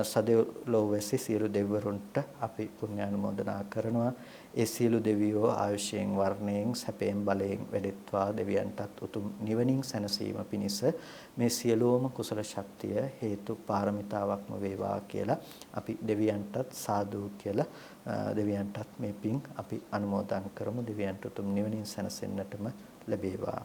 සදෙව්ලොවැසි සියලු දෙවිවරුන්ට අපි පුණ්‍යානුමෝදනා කරනවා. ඒ සියලු දෙවියෝ ආයුෂයෙන්, වර්ණයෙන්, සැපයෙන්, බලයෙන් වැඩෙත්වා දෙවියන්ටත් උතුම් නිවනින් සැනසීම පිණිස මේ සියලුම කුසල ශක්තිය හේතු පාරමිතාවක්ම වේවා කියලා අපි දෙවියන්ටත් සාදු කියලා දෙවියන්ටත් මේ පින් අපි අනුමෝදන් කරමු. දෙවියන්ට උතුම් නිවනින් සැනසෙන්නටම ලැබේවා.